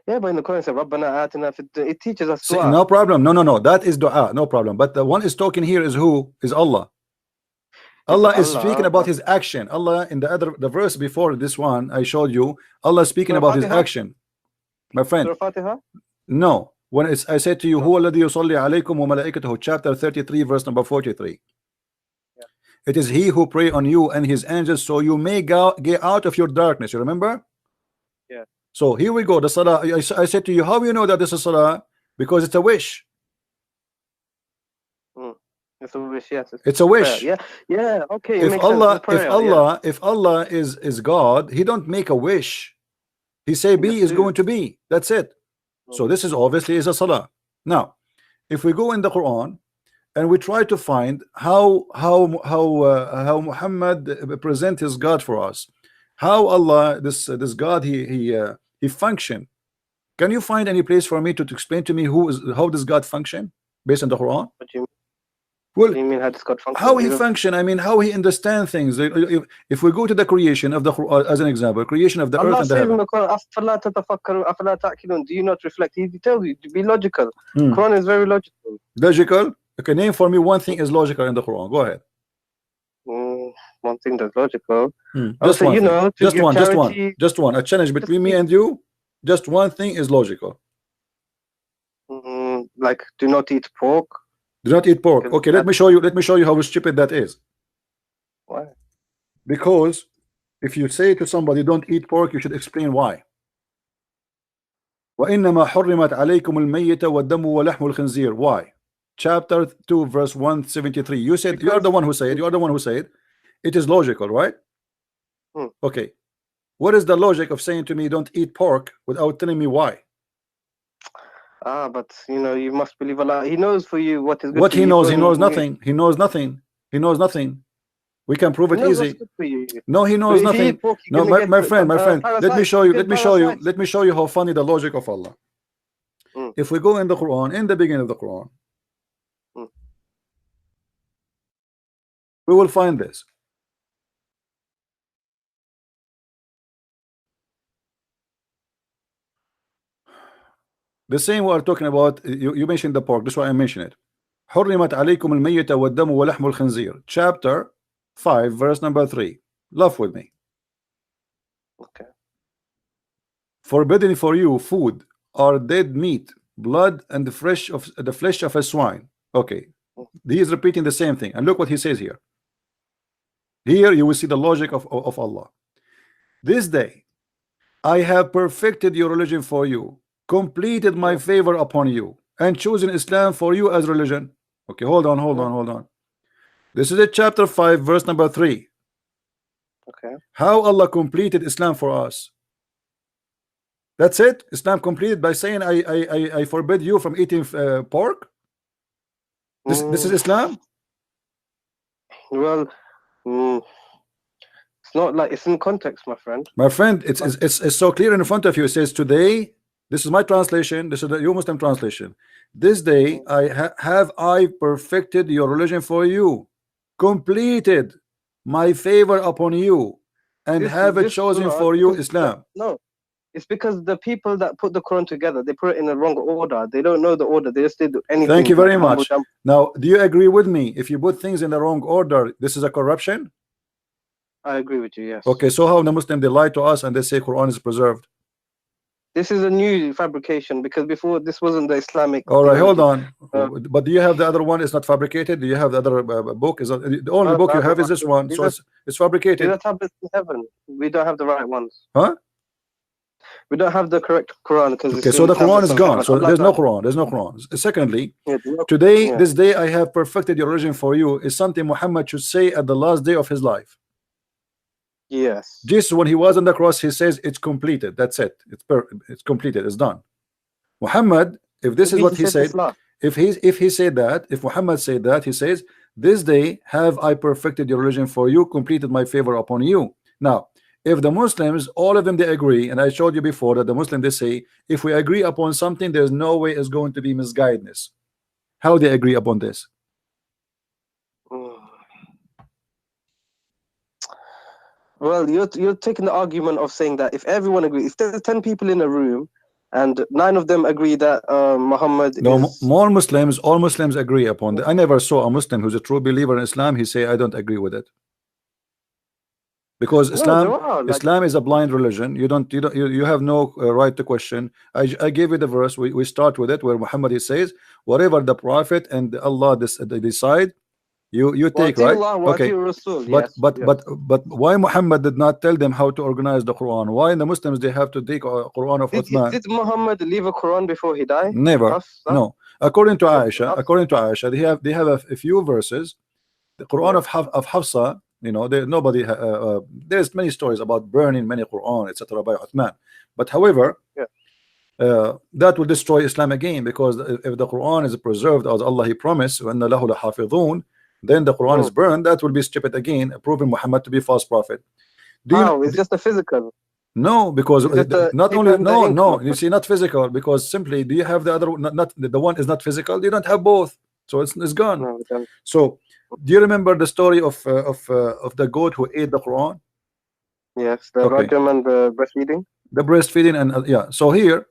Yeah, but in the Quran it says, Rabbana atina it teaches us dua. No problem. No. That is dua. No problem. But the one is talking here is who? Is Allah. Allah is speaking about his action. Allah in the verse before this one I showed you, Allah is speaking about his action. My friend. No. When I said to you, Huwa alladhi yusalli alaykum wa malaikatahu, chapter 33, verse number 43. Yeah. It is he who pray on you and his angels, so you may get out of your darkness. You remember? Yeah. So here we go. The salah. I said to you, how do you know that this is salah? Because it's a wish. It's a wish. Yes. It's a wish. Yeah. Yeah. Okay. If Allah is God, He don't make a wish. He say be is going to be. That's it. So this is obviously is a salah. Now, if we go in the Quran and we try to find how Muhammad present his God for us, how Allah this God he function. Can you find any place for me to explain to me how does God function based on the Quran? What do you mean? Well, what do you mean how he function? I mean, how he understand things. If we go to the creation of the Quran as an example, creation of the earth and the heaven. Do you not reflect? He tells you to be logical. Quran is very logical. Logical? Okay, name for me one thing is logical in the Quran. Go ahead. One thing that's logical. Just one. Just one. A challenge between me and you. Just one thing is logical. Like do not eat pork. Do not eat pork. Okay, let me show you how stupid that is. Why? Because if you say to somebody don't eat pork, you should explain why. وَإِنَّمَا حُرِّمَتْ عَلَيْكُمُ الْمَيِّتَ وَالدَّمُ وَلَحْمُ الْخِنْزِيرِ. Why? Chapter 2 verse 173. You said you are the one who said it is logical, right? Okay, what is the logic of saying to me don't eat pork without telling me why? But you must believe Allah. He knows for you what is good. What he knows? He knows nothing. He knows nothing. He knows nothing. We can prove it easy. No, he knows nothing. No, my friend. Let me show you how funny the logic of Allah. If we go in the Quran, in the beginning of the Quran, we will find this. The same we are talking about. You mentioned the pork. That's why I mentioned it. حرمت عليكم الميتة والدم ولحم الخنزير. Chapter 5 verse number 3. Laugh with me. Okay. Forbidden for you food are dead meat, blood, and the flesh of a swine. Okay. He is repeating the same thing. And look what he says here. Here you will see the logic of Allah. This day I have perfected your religion for you, completed my favor upon you, and chosen Islam for you as religion. Okay, hold on. This is a chapter 5 verse number 3. Okay. How Allah completed Islam for us. That's it. Islam completed by saying I forbid you from eating pork. This is Islam. Well, it's not like it's in context, my friend. My friend, it's so clear in front of you. It says today. This is my translation. This is the Muslim translation. This day have I perfected your religion for you, completed my favor upon you, and have chosen for you Islam. No, it's because the people that put the Quran together, they put it in the wrong order. They don't know the order. They just did anything. Thank you very much. Now, do you agree with me? If you put things in the wrong order, this is a corruption? I agree with you, yes. Okay, so how the Muslim, they lie to us and they say Quran is preserved? This is a new fabrication because before this wasn't the Islamic. All right, hold on. But do you have the other one? It's not fabricated. Do you have the other book? Is the only book you have is this one? So it's fabricated. These are tablets in heaven. We don't have the right ones. Huh? We don't have the correct Quran because okay. So the Quran is gone. So there's no Quran. There's no Quran. Secondly, today, this day, I have perfected your religion for you is something Muhammad should say at the last day of his life. Yes. Jesus, when he was on the cross, he says it's completed. That's it. It's completed. It's done. Muhammad, if this is what he said, if he said that, if Muhammad said that, he says, this day have I perfected your religion for you, completed my favor upon you. Now, if the Muslims, all of them, they agree, and I showed you before that the Muslims, they say, if we agree upon something, there's no way it's going to be misguidedness. How they agree upon this? Well, you're taking the argument of saying that if everyone agrees, if there's 10 people in a room and 9 of them agree that Muhammad is... More Muslims, all Muslims agree upon that. I never saw a Muslim who's a true believer in Islam, he say, I don't agree with it. Because Islam is a blind religion. You have no right to question. I gave you the verse. We start with it where Muhammad, he says, whatever the Prophet and Allah decide, you take, right? Okay. But why Muhammad did not tell them how to organize the Quran? Why the Muslims they have to take a Quran of Uthman? Did Muhammad leave a Quran before he died? Never. No. According to Aisha, they have a few verses. The Quran of Hafsa, you know, there's many stories about burning many Quran, etc. by Uthman. But however, that will destroy Islam again, because if the Quran is preserved as Allah He promised, وَأَنَّ لَهُ لَحَافِظُونَ, then the Quran is burned, that will be stupid again, proving Muhammad to be false prophet. It's just a physical. No, because not only no, you see, not physical, because simply, do you have the other? Not the one is not physical. You don't have both, so it's gone. No, so, do you remember the story of the goat who ate the Quran? Yes, the rajam and the breastfeeding. The breastfeeding and yeah. So here,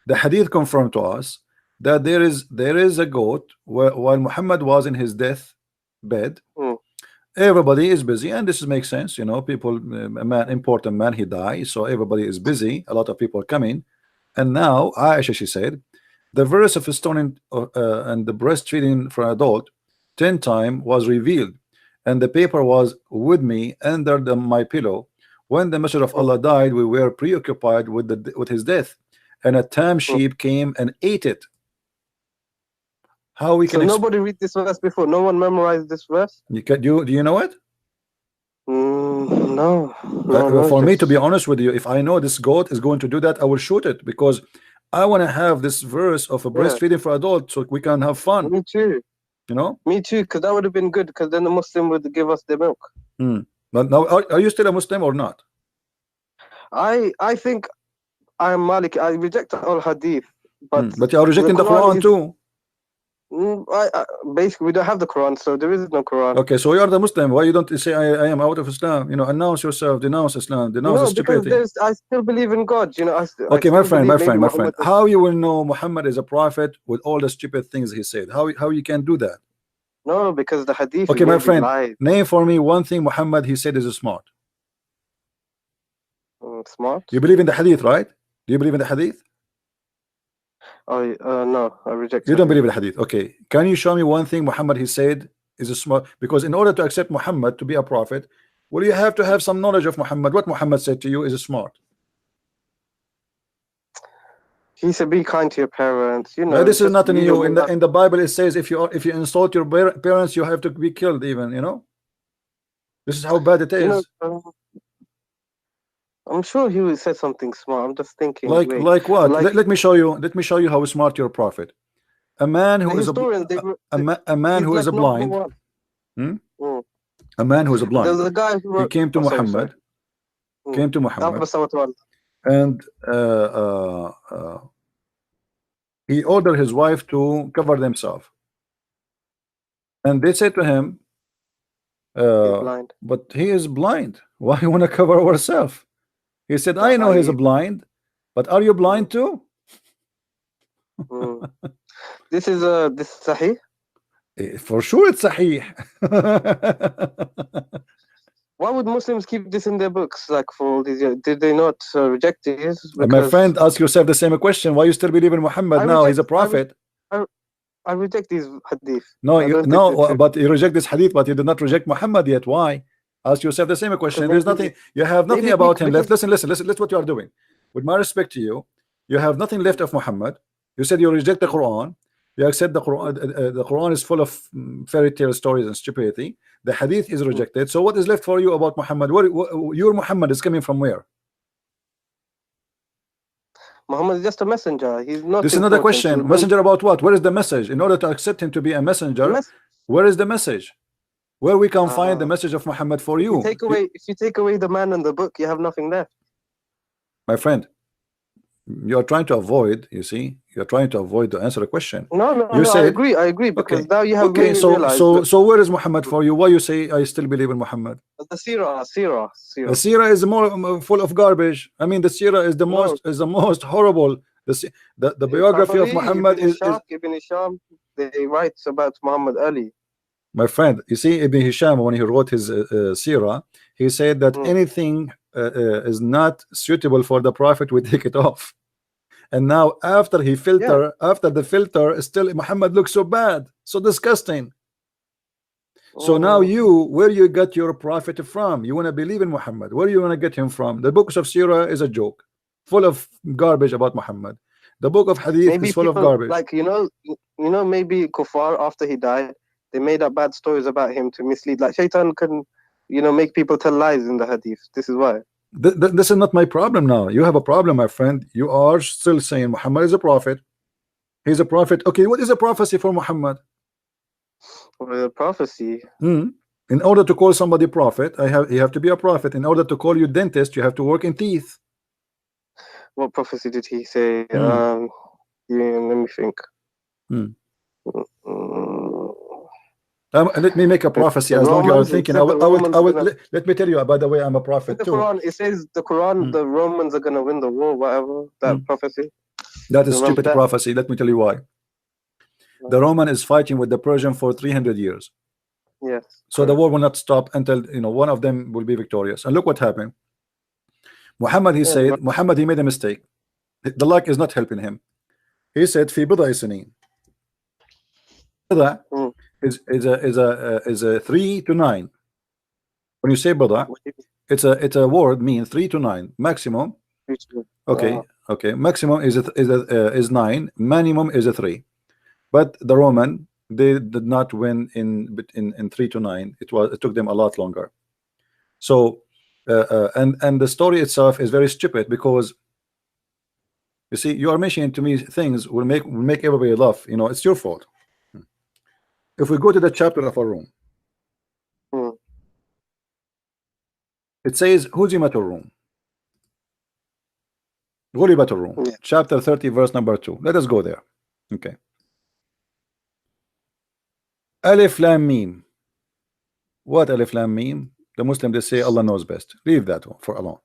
the hadith confirmed to us that there is a goat while Muhammad was in his death bed. Everybody is busy, and this makes sense, you know. People, important man, he died, so everybody is busy. A lot of people are coming, and now Aisha, she said, the verse of stoning and the breastfeeding for an adult 10 times was revealed, and the paper was with me under my pillow. When the Messenger of Allah died, we were preoccupied with his death, and a tam sheep came and ate it. How we can? So nobody read this verse before. No one memorized this verse. Do you know it? No. For me, to be honest with you, if I know this goat is going to do that, I will shoot it, because I want to have this verse of a breastfeeding for adults so we can have fun. Me too. You know? Me too, because that would have been good, because then the Muslim would give us the milk. But now, are you still a Muslim or not? I think I am Malik. I reject all hadith, but you are rejecting the Quran too. Basically, we don't have the Quran, so there is no Quran. Okay, so you are the Muslim. Why you don't say I am out of Islam? You know, announce yourself, denounce Islam, denounce stupidity. I still believe in God. You know. Okay, my friend. How you will know Muhammad is a prophet with all the stupid things he said? How you can do that? No, because the hadith. Okay, my friend. Name for me one thing Muhammad he said is smart. Smart. You believe in the hadith, right? Do you believe in the hadith? No, I reject it. You don't believe in the hadith. Okay, can you show me one thing Muhammad he said is a smart? Because in order to accept Muhammad to be a prophet, well, you have to have some knowledge of Muhammad. What Muhammad said to you is smart. He said, "Be kind to your parents." You know, this is nothing new. In the Bible, it says if you insult your parents, you have to be killed. Even, you know, this is how bad it is. I'm sure he would say something smart. I'm just thinking. Like what? Let me show you. Let me show you how smart your prophet. A man who is a man who is a blind. A man who is a blind. There's a guy who he came to Muhammad. Came to Muhammad. And he ordered his wife to cover themselves. And they said to him, but he is blind. Why you want to cover ourselves? He said, I know he's blind, but are you blind too? This is Sahih? For sure it's Sahih. Why would Muslims keep this in their books like for all these years? Did they not reject this? My friend, ask yourself the same question. Why you still believe in Muhammad now? He's a prophet. I reject these hadith. No, but you reject this hadith, but you do not reject Muhammad yet. Why? Ask yourself the same question. There's nothing. You have nothing about him left. Listen. Listen what you are doing. With my respect to you, you have nothing left of Muhammad. You said you reject the Quran. You accept the Quran. The Quran is full of fairy tale stories and stupidity. The hadith is rejected. So what is left for you about Muhammad? Your Muhammad is coming from where? Muhammad is just a messenger. He's not. This is another question. Messenger about what? Where is the message? In order to accept him to be a messenger, where is the message? Where we can find the message of Muhammad for you? If you take away the man and the book, you have nothing left. My friend, you are trying to avoid. You see, you are trying to avoid to answer a question. No, I agree because now you have so where is Muhammad for you? Why you say I still believe in Muhammad? The seerah. The seerah is more full of garbage. I mean, the seerah is the most horrible. The biography of Muhammad is Ibn Hisham. They write about Muhammad Ali. My friend, you see, Ibn Hisham, when he wrote his seerah, he said that anything is not suitable for the prophet, we take it off. And now after he filter, after the filter, still Muhammad looks so bad, so disgusting. So now where you got your prophet from? You want to believe in Muhammad. Where you want to get him from? The books of seerah is a joke, full of garbage about Muhammad. The book of hadith is full of garbage. Like maybe kuffar, after he died, they made up bad stories about him to mislead. Like shaitan can, make people tell lies in the hadith. This is why. This is not my problem now. You have a problem, my friend. You are still saying Muhammad is a prophet. He's a prophet. Okay, what is a prophecy for Muhammad? A prophecy. In order to call somebody prophet, you have to be a prophet. In order to call you dentist, you have to work in teeth. What prophecy did he say? Let me think. Let me make a prophecy. As long as you are thinking, let me tell you. By the way, I'm a prophet too. Quran, it says the Quran, the Romans are gonna win the war. Whatever that prophecy. That is stupid prophecy. Let me tell you why. The Roman is fighting with the Persian for 300 years. Yes. So the war will not stop until one of them will be victorious. And look what happened. Muhammad, he said, Muhammad, he made a mistake. The luck is not helping him. He said, "Fi bid'a sinin." Bid'a is a 3 to 9. When you say bid'a, it's a word means 3 to 9 maximum. Okay, maximum is 9, minimum is a 3. But the Roman, they did not win in 3 to 9. It took them a lot longer. So and the story itself is very stupid, because you see, you are mentioning to me things will make everybody laugh. It's your fault. If we go to the chapter of a room, it says Huzimat al-Rum, Ghulibat al-Rum, chapter 30, verse number 2. Let us go there. Okay. Alif Lam Mim. What Alif Lam Mim? The Muslim, they say Allah knows best. Leave that one for alone.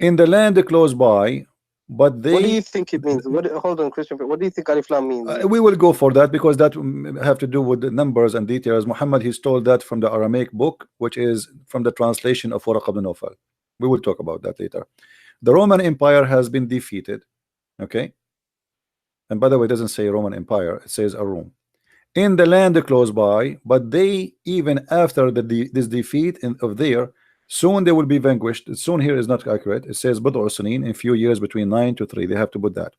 In the land close by, but they. What do you think it means? Hold on, Christian. What do you think Alif Lam means? We will go for that, because that have to do with the numbers and details. Muhammad, he stole that from the Aramaic book, which is from the translation of Waraq ibn Nawfal. We will talk about that later. The Roman Empire has been defeated. Okay. And by the way, it doesn't say Roman Empire, it says a Rome. In the land close by, but they, even after this defeat of there, soon they will be vanquished. Soon here is not accurate. It says Bid'u Sinin, in few years, between 9 to 3. They have to put that.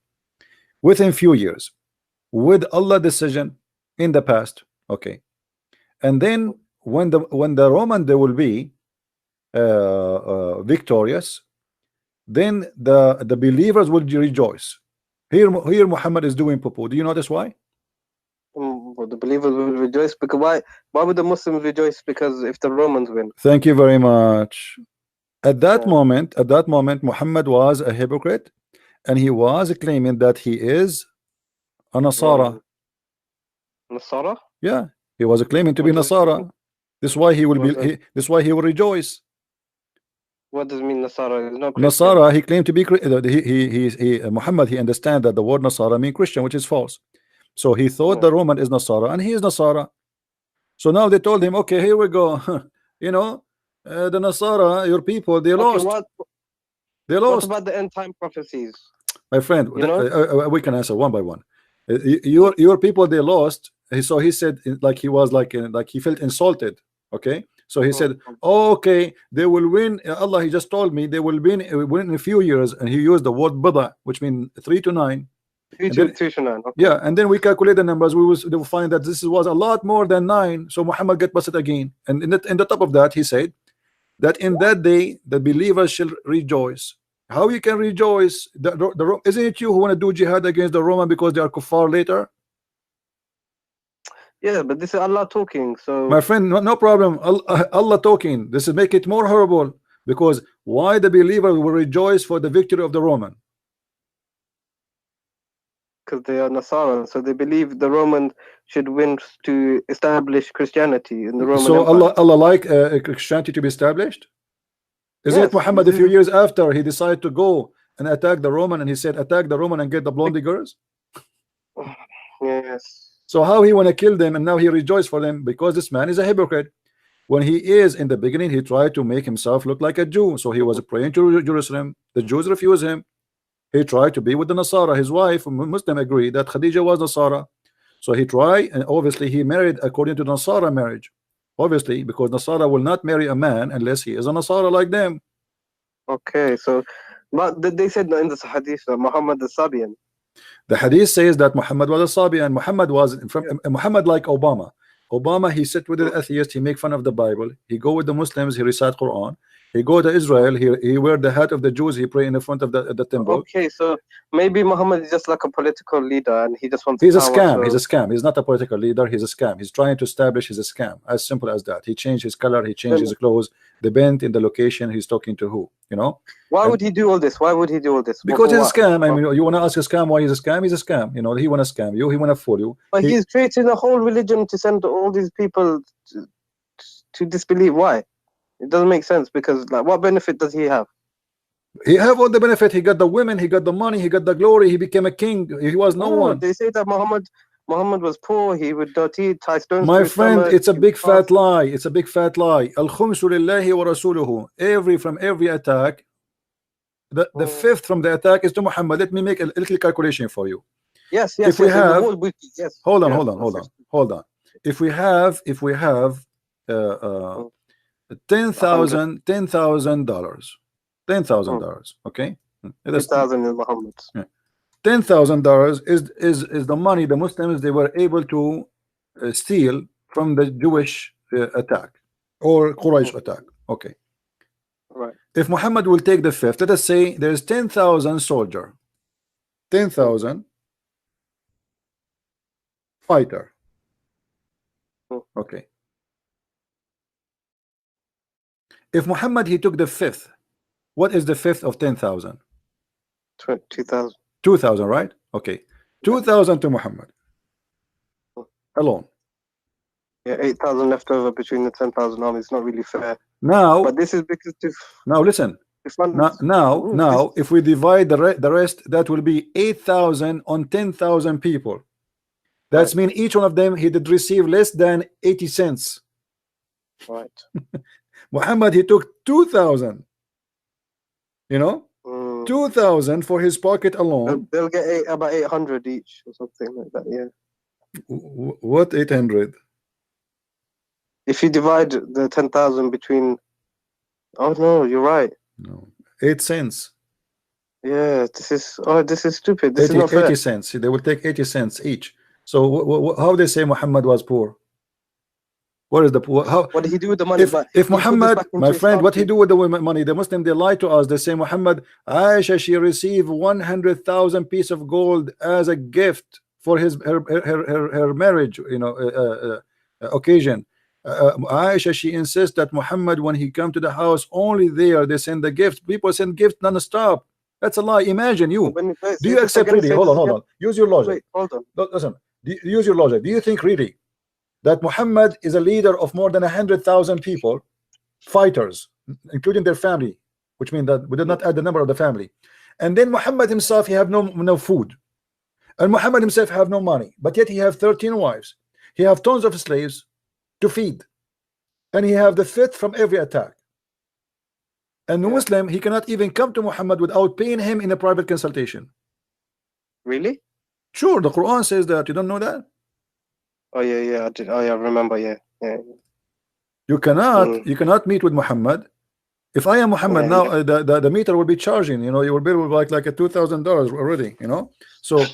Within few years, with Allah decision in the past. Okay. And then when the Roman, they will be victorious, then the believers will rejoice. Here Muhammad is doing poo-poo. Do you notice why? Well, the believers will rejoice because why would the Muslims rejoice? Because if the Romans win. Thank you very much. At that moment, Muhammad was a hypocrite, and he was claiming that he is a Nasara. Nasara? Yeah, he was claiming to be Nasara. This is why he will be. This is why he will rejoice. What does it mean, Nasara? No Nasara, he claimed to be. Muhammad, he understand that the word Nasara means Christian, which is false. So he thought the Roman is Nasara, and he is Nasara. So now they told him, okay, here we go. The Nasara, your people, they lost. They What lost. about the end time prophecies? My friend, You know? we can answer one by one. Your people, they lost. So he said, like he was like he felt insulted. Okay, so he said, oh, okay, they will win. Allah, he just told me they will win in a few years, and he used the word bada, which means 3 to 9. 3 to 9. Okay. Yeah, and then we calculate the numbers. They will find that this was a lot more than 9. So Muhammad get busted again. And in the top of that, he said that in that day the believers shall rejoice. How you can rejoice? Isn't it you who want to do jihad against the Roman because they are kuffar later? Yeah, but this is Allah talking. So my friend, no problem. Allah talking. This is make it more horrible, because why the believer will rejoice for the victory of the Roman? Because they are Nasara, so they believe the Romans should win to establish Christianity in the Roman So Empire. Allah like Christianity to be established? Isn't it Muhammad a few years after he decided to go and attack the Roman, and he said attack the Roman and get the blondie girls? Yes. So how he want to kill them, and now he rejoice for them? Because this man is a hypocrite. When he is in the beginning, he tried to make himself look like a Jew, so he was praying to Jerusalem. The Jews refused him. He tried to be with the Nasara. His wife, Muslim, agreed that Khadija was Nasara, so he tried, and obviously he married according to Nasara marriage, obviously, because Nasara will not marry a man unless he is a Nasara like them. Okay, so but they said in the hadith that Muhammad the Sabian. The hadith says that Muhammad was a Sabi, and Muhammad was Muhammad like Obama. Obama, he sit with the atheist, he make fun of the Bible. He go with the Muslims, he recite Quran. He go to Israel, he wear the hat of the Jews, he pray in the front of the temple. Okay, so maybe Muhammad is just like a political leader, and he just wants. He's a scam. So he's a scam. He's not a political leader. He's a scam. He's trying to establish he's a scam. As simple as that. He changed his color. He changed his clothes. Depend in the location he's talking to who. You know. Why would he do all this? Why would he do all this? Because he's a scam. I mean, you want to ask a scam why he's a scam? He's a scam. You know, he want to scam you. He want to fool you. But he's creating a whole religion to send all these people to disbelieve. Why? It doesn't make sense, because like, what benefit does he have? He have all the benefit. He got the women, he got the money, he got the glory, he became a king. He was no one. They say that Muhammad was poor, he would tie stones. My friend, it's a big fat lie. It's a big fat lie. Al-khumsu lillahi wa rasuluhu. From every attack, the fifth from the attack is to Muhammad. Let me make a little calculation for you. Yes. If we have, yes. Hold on. If we have $10,000, okay, $10,000 is Muhammad's. $10,000 is the money the Muslims they were able to steal from the Jewish attack or Quraysh attack. Okay, right. If Muhammad will take the fifth, let us say there's 10,000 soldier, 10,000 fighter. Okay. If Muhammad he took the fifth, what is the fifth of 10,000? 2,000. 2,000, right? Okay, 2,000 to Muhammad alone. Yeah, 8,000 left over between the 10,000 armies. It's not really fair. Now, but this is because now listen. Now, if we divide the rest, that will be 8,000 on 10,000 people. That's mean each one of them he did receive less than 80 cents. Right. Muhammad he took 2,000. You know, 2,000 for his pocket alone. They'll get about 800 each or something like that. Yeah. What 800? If you divide the 10,000 between, oh no, you're right. No, 8 cents. Yeah, this is stupid. This 80, is not fair. 80 cents. They will take 80 cents each. So how they say Muhammad was poor? What is the poor? What did he do with the money? If Muhammad, my friend, what he do with the money? The Muslim they lie to us. They say Muhammad, Aisha, she received 100,000 piece of gold as a gift for her marriage, you know, occasion. Aisha, she insists that Muhammad, when he come to the house, only there they send the gift. People send gifts non-stop. That's a lie. Imagine you. Do you accept really? Hold on. Use your logic. Wait, hold on. Listen. Use your logic. Do you think really that Muhammad is a leader of more than 100,000 people, fighters, including their family, which means that we did not add the number of the family, and then Muhammad himself he have no food, and Muhammad himself have no money, but yet he have 13 wives, he have tons of slaves to feed, and he have the fifth from every attack. And the Muslim, he cannot even come to Muhammad without paying him in a private consultation. Really? Sure, the Quran says that. You don't know that? Oh yeah, I did. Oh yeah, I remember. Yeah. You cannot meet with Muhammad. If I am Muhammad now, the meter will be charging. You know, you will be like a $2,000 already. You know, so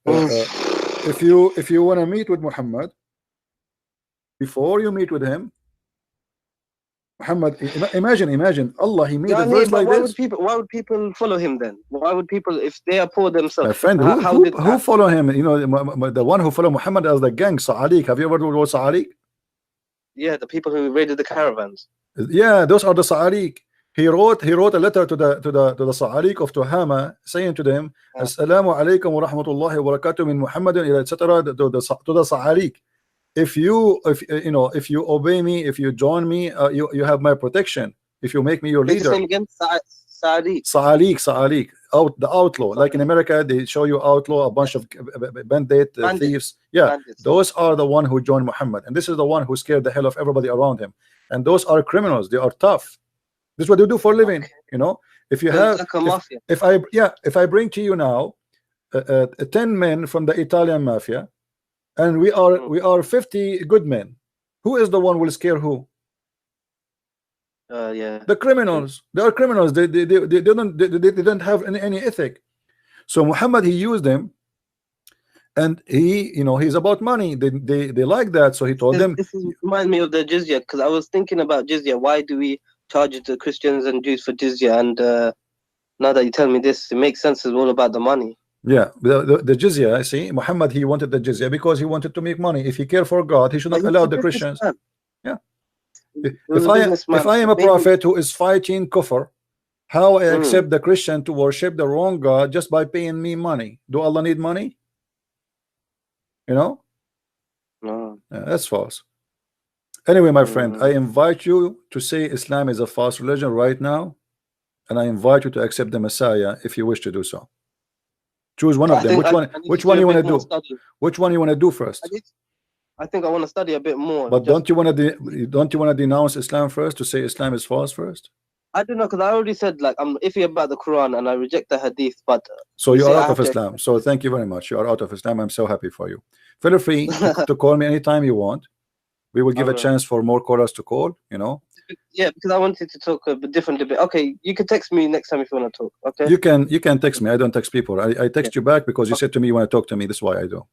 if you want to meet with Muhammad, before you meet with him, Muhammad, imagine Allah, he made a verse like this. Why would people follow him then? Why would people, if they are poor themselves? My friend, who follow him? You know, the one who follow Muhammad as the gang, Sa'alik. Have you ever heard of Sa'alik? Yeah, the people who raided the caravans. Yeah, those are the Sa'alik. He wrote a letter to the Sa'alik of Tuhama, saying to them, Assalamu alaikum wa rahmatullahi wa barakatuh min Muhammadin, etc. to the Sa'alik. If you obey me, if you join me, you have my protection. If you make me your leader. Again, Sa'alik, the outlaw. Like in America, they show you outlaw, a bunch of bandit thieves. Yeah, bandits. Those are the one who joined Muhammad, and this is the one who scared the hell of everybody around him. And those are criminals. They are tough. This is what they do for a living. You know, if you have, like if I bring to you now 10 men from the Italian mafia, and we are 50 good men, who is the one who will scare who? The criminals. They are criminals. They don't have any ethic. So Muhammad, he used them, and he's about money. They like that, so he told them. This reminds me of the jizya, because I was thinking about jizya. Why do we charge the Christians and Jews for jizya? And now that you tell me this, it makes sense. It's all about the money. Yeah, the jizya. See, Muhammad, he wanted the jizya because he wanted to make money. If he cared for God, he should not allow the Christians. Yeah. If I am a prophet who is fighting kufr, how I accept the Christian to worship the wrong God just by paying me money? Do Allah need money? You know? No. That's false. Anyway, my friend, I invite you to say Islam is a false religion right now, and I invite you to accept the Messiah if you wish to do so. Choose one of them. Which one you want to do? Which one you want to do first? I think I want to study a bit more. But don't you want to denounce Islam first, to say Islam is false first? I don't know, because I already said, like, I'm iffy about the Quran and I reject the Hadith. But so you are out of Islam. So thank you very much. You are out of Islam. I'm so happy for you. Feel free to call me anytime you want. We will give a chance for more callers to call. You know. Yeah, because I wanted to talk a different debate. Okay, you can text me next time if you want to talk. Okay. You can text me. I don't text people. I text you back because you said to me you want to talk to me. That's why I do.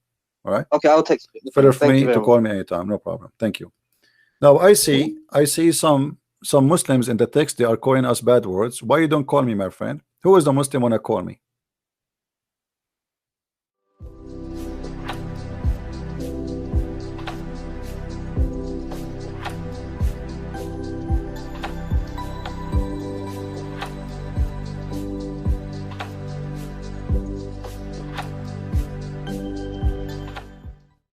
All right. Okay, I'll text you. Feel free to call me anytime. No problem. Thank you. Now I see some Muslims in the text. They are calling us bad words. Why you don't call me, my friend? Who is the Muslim wanna call me?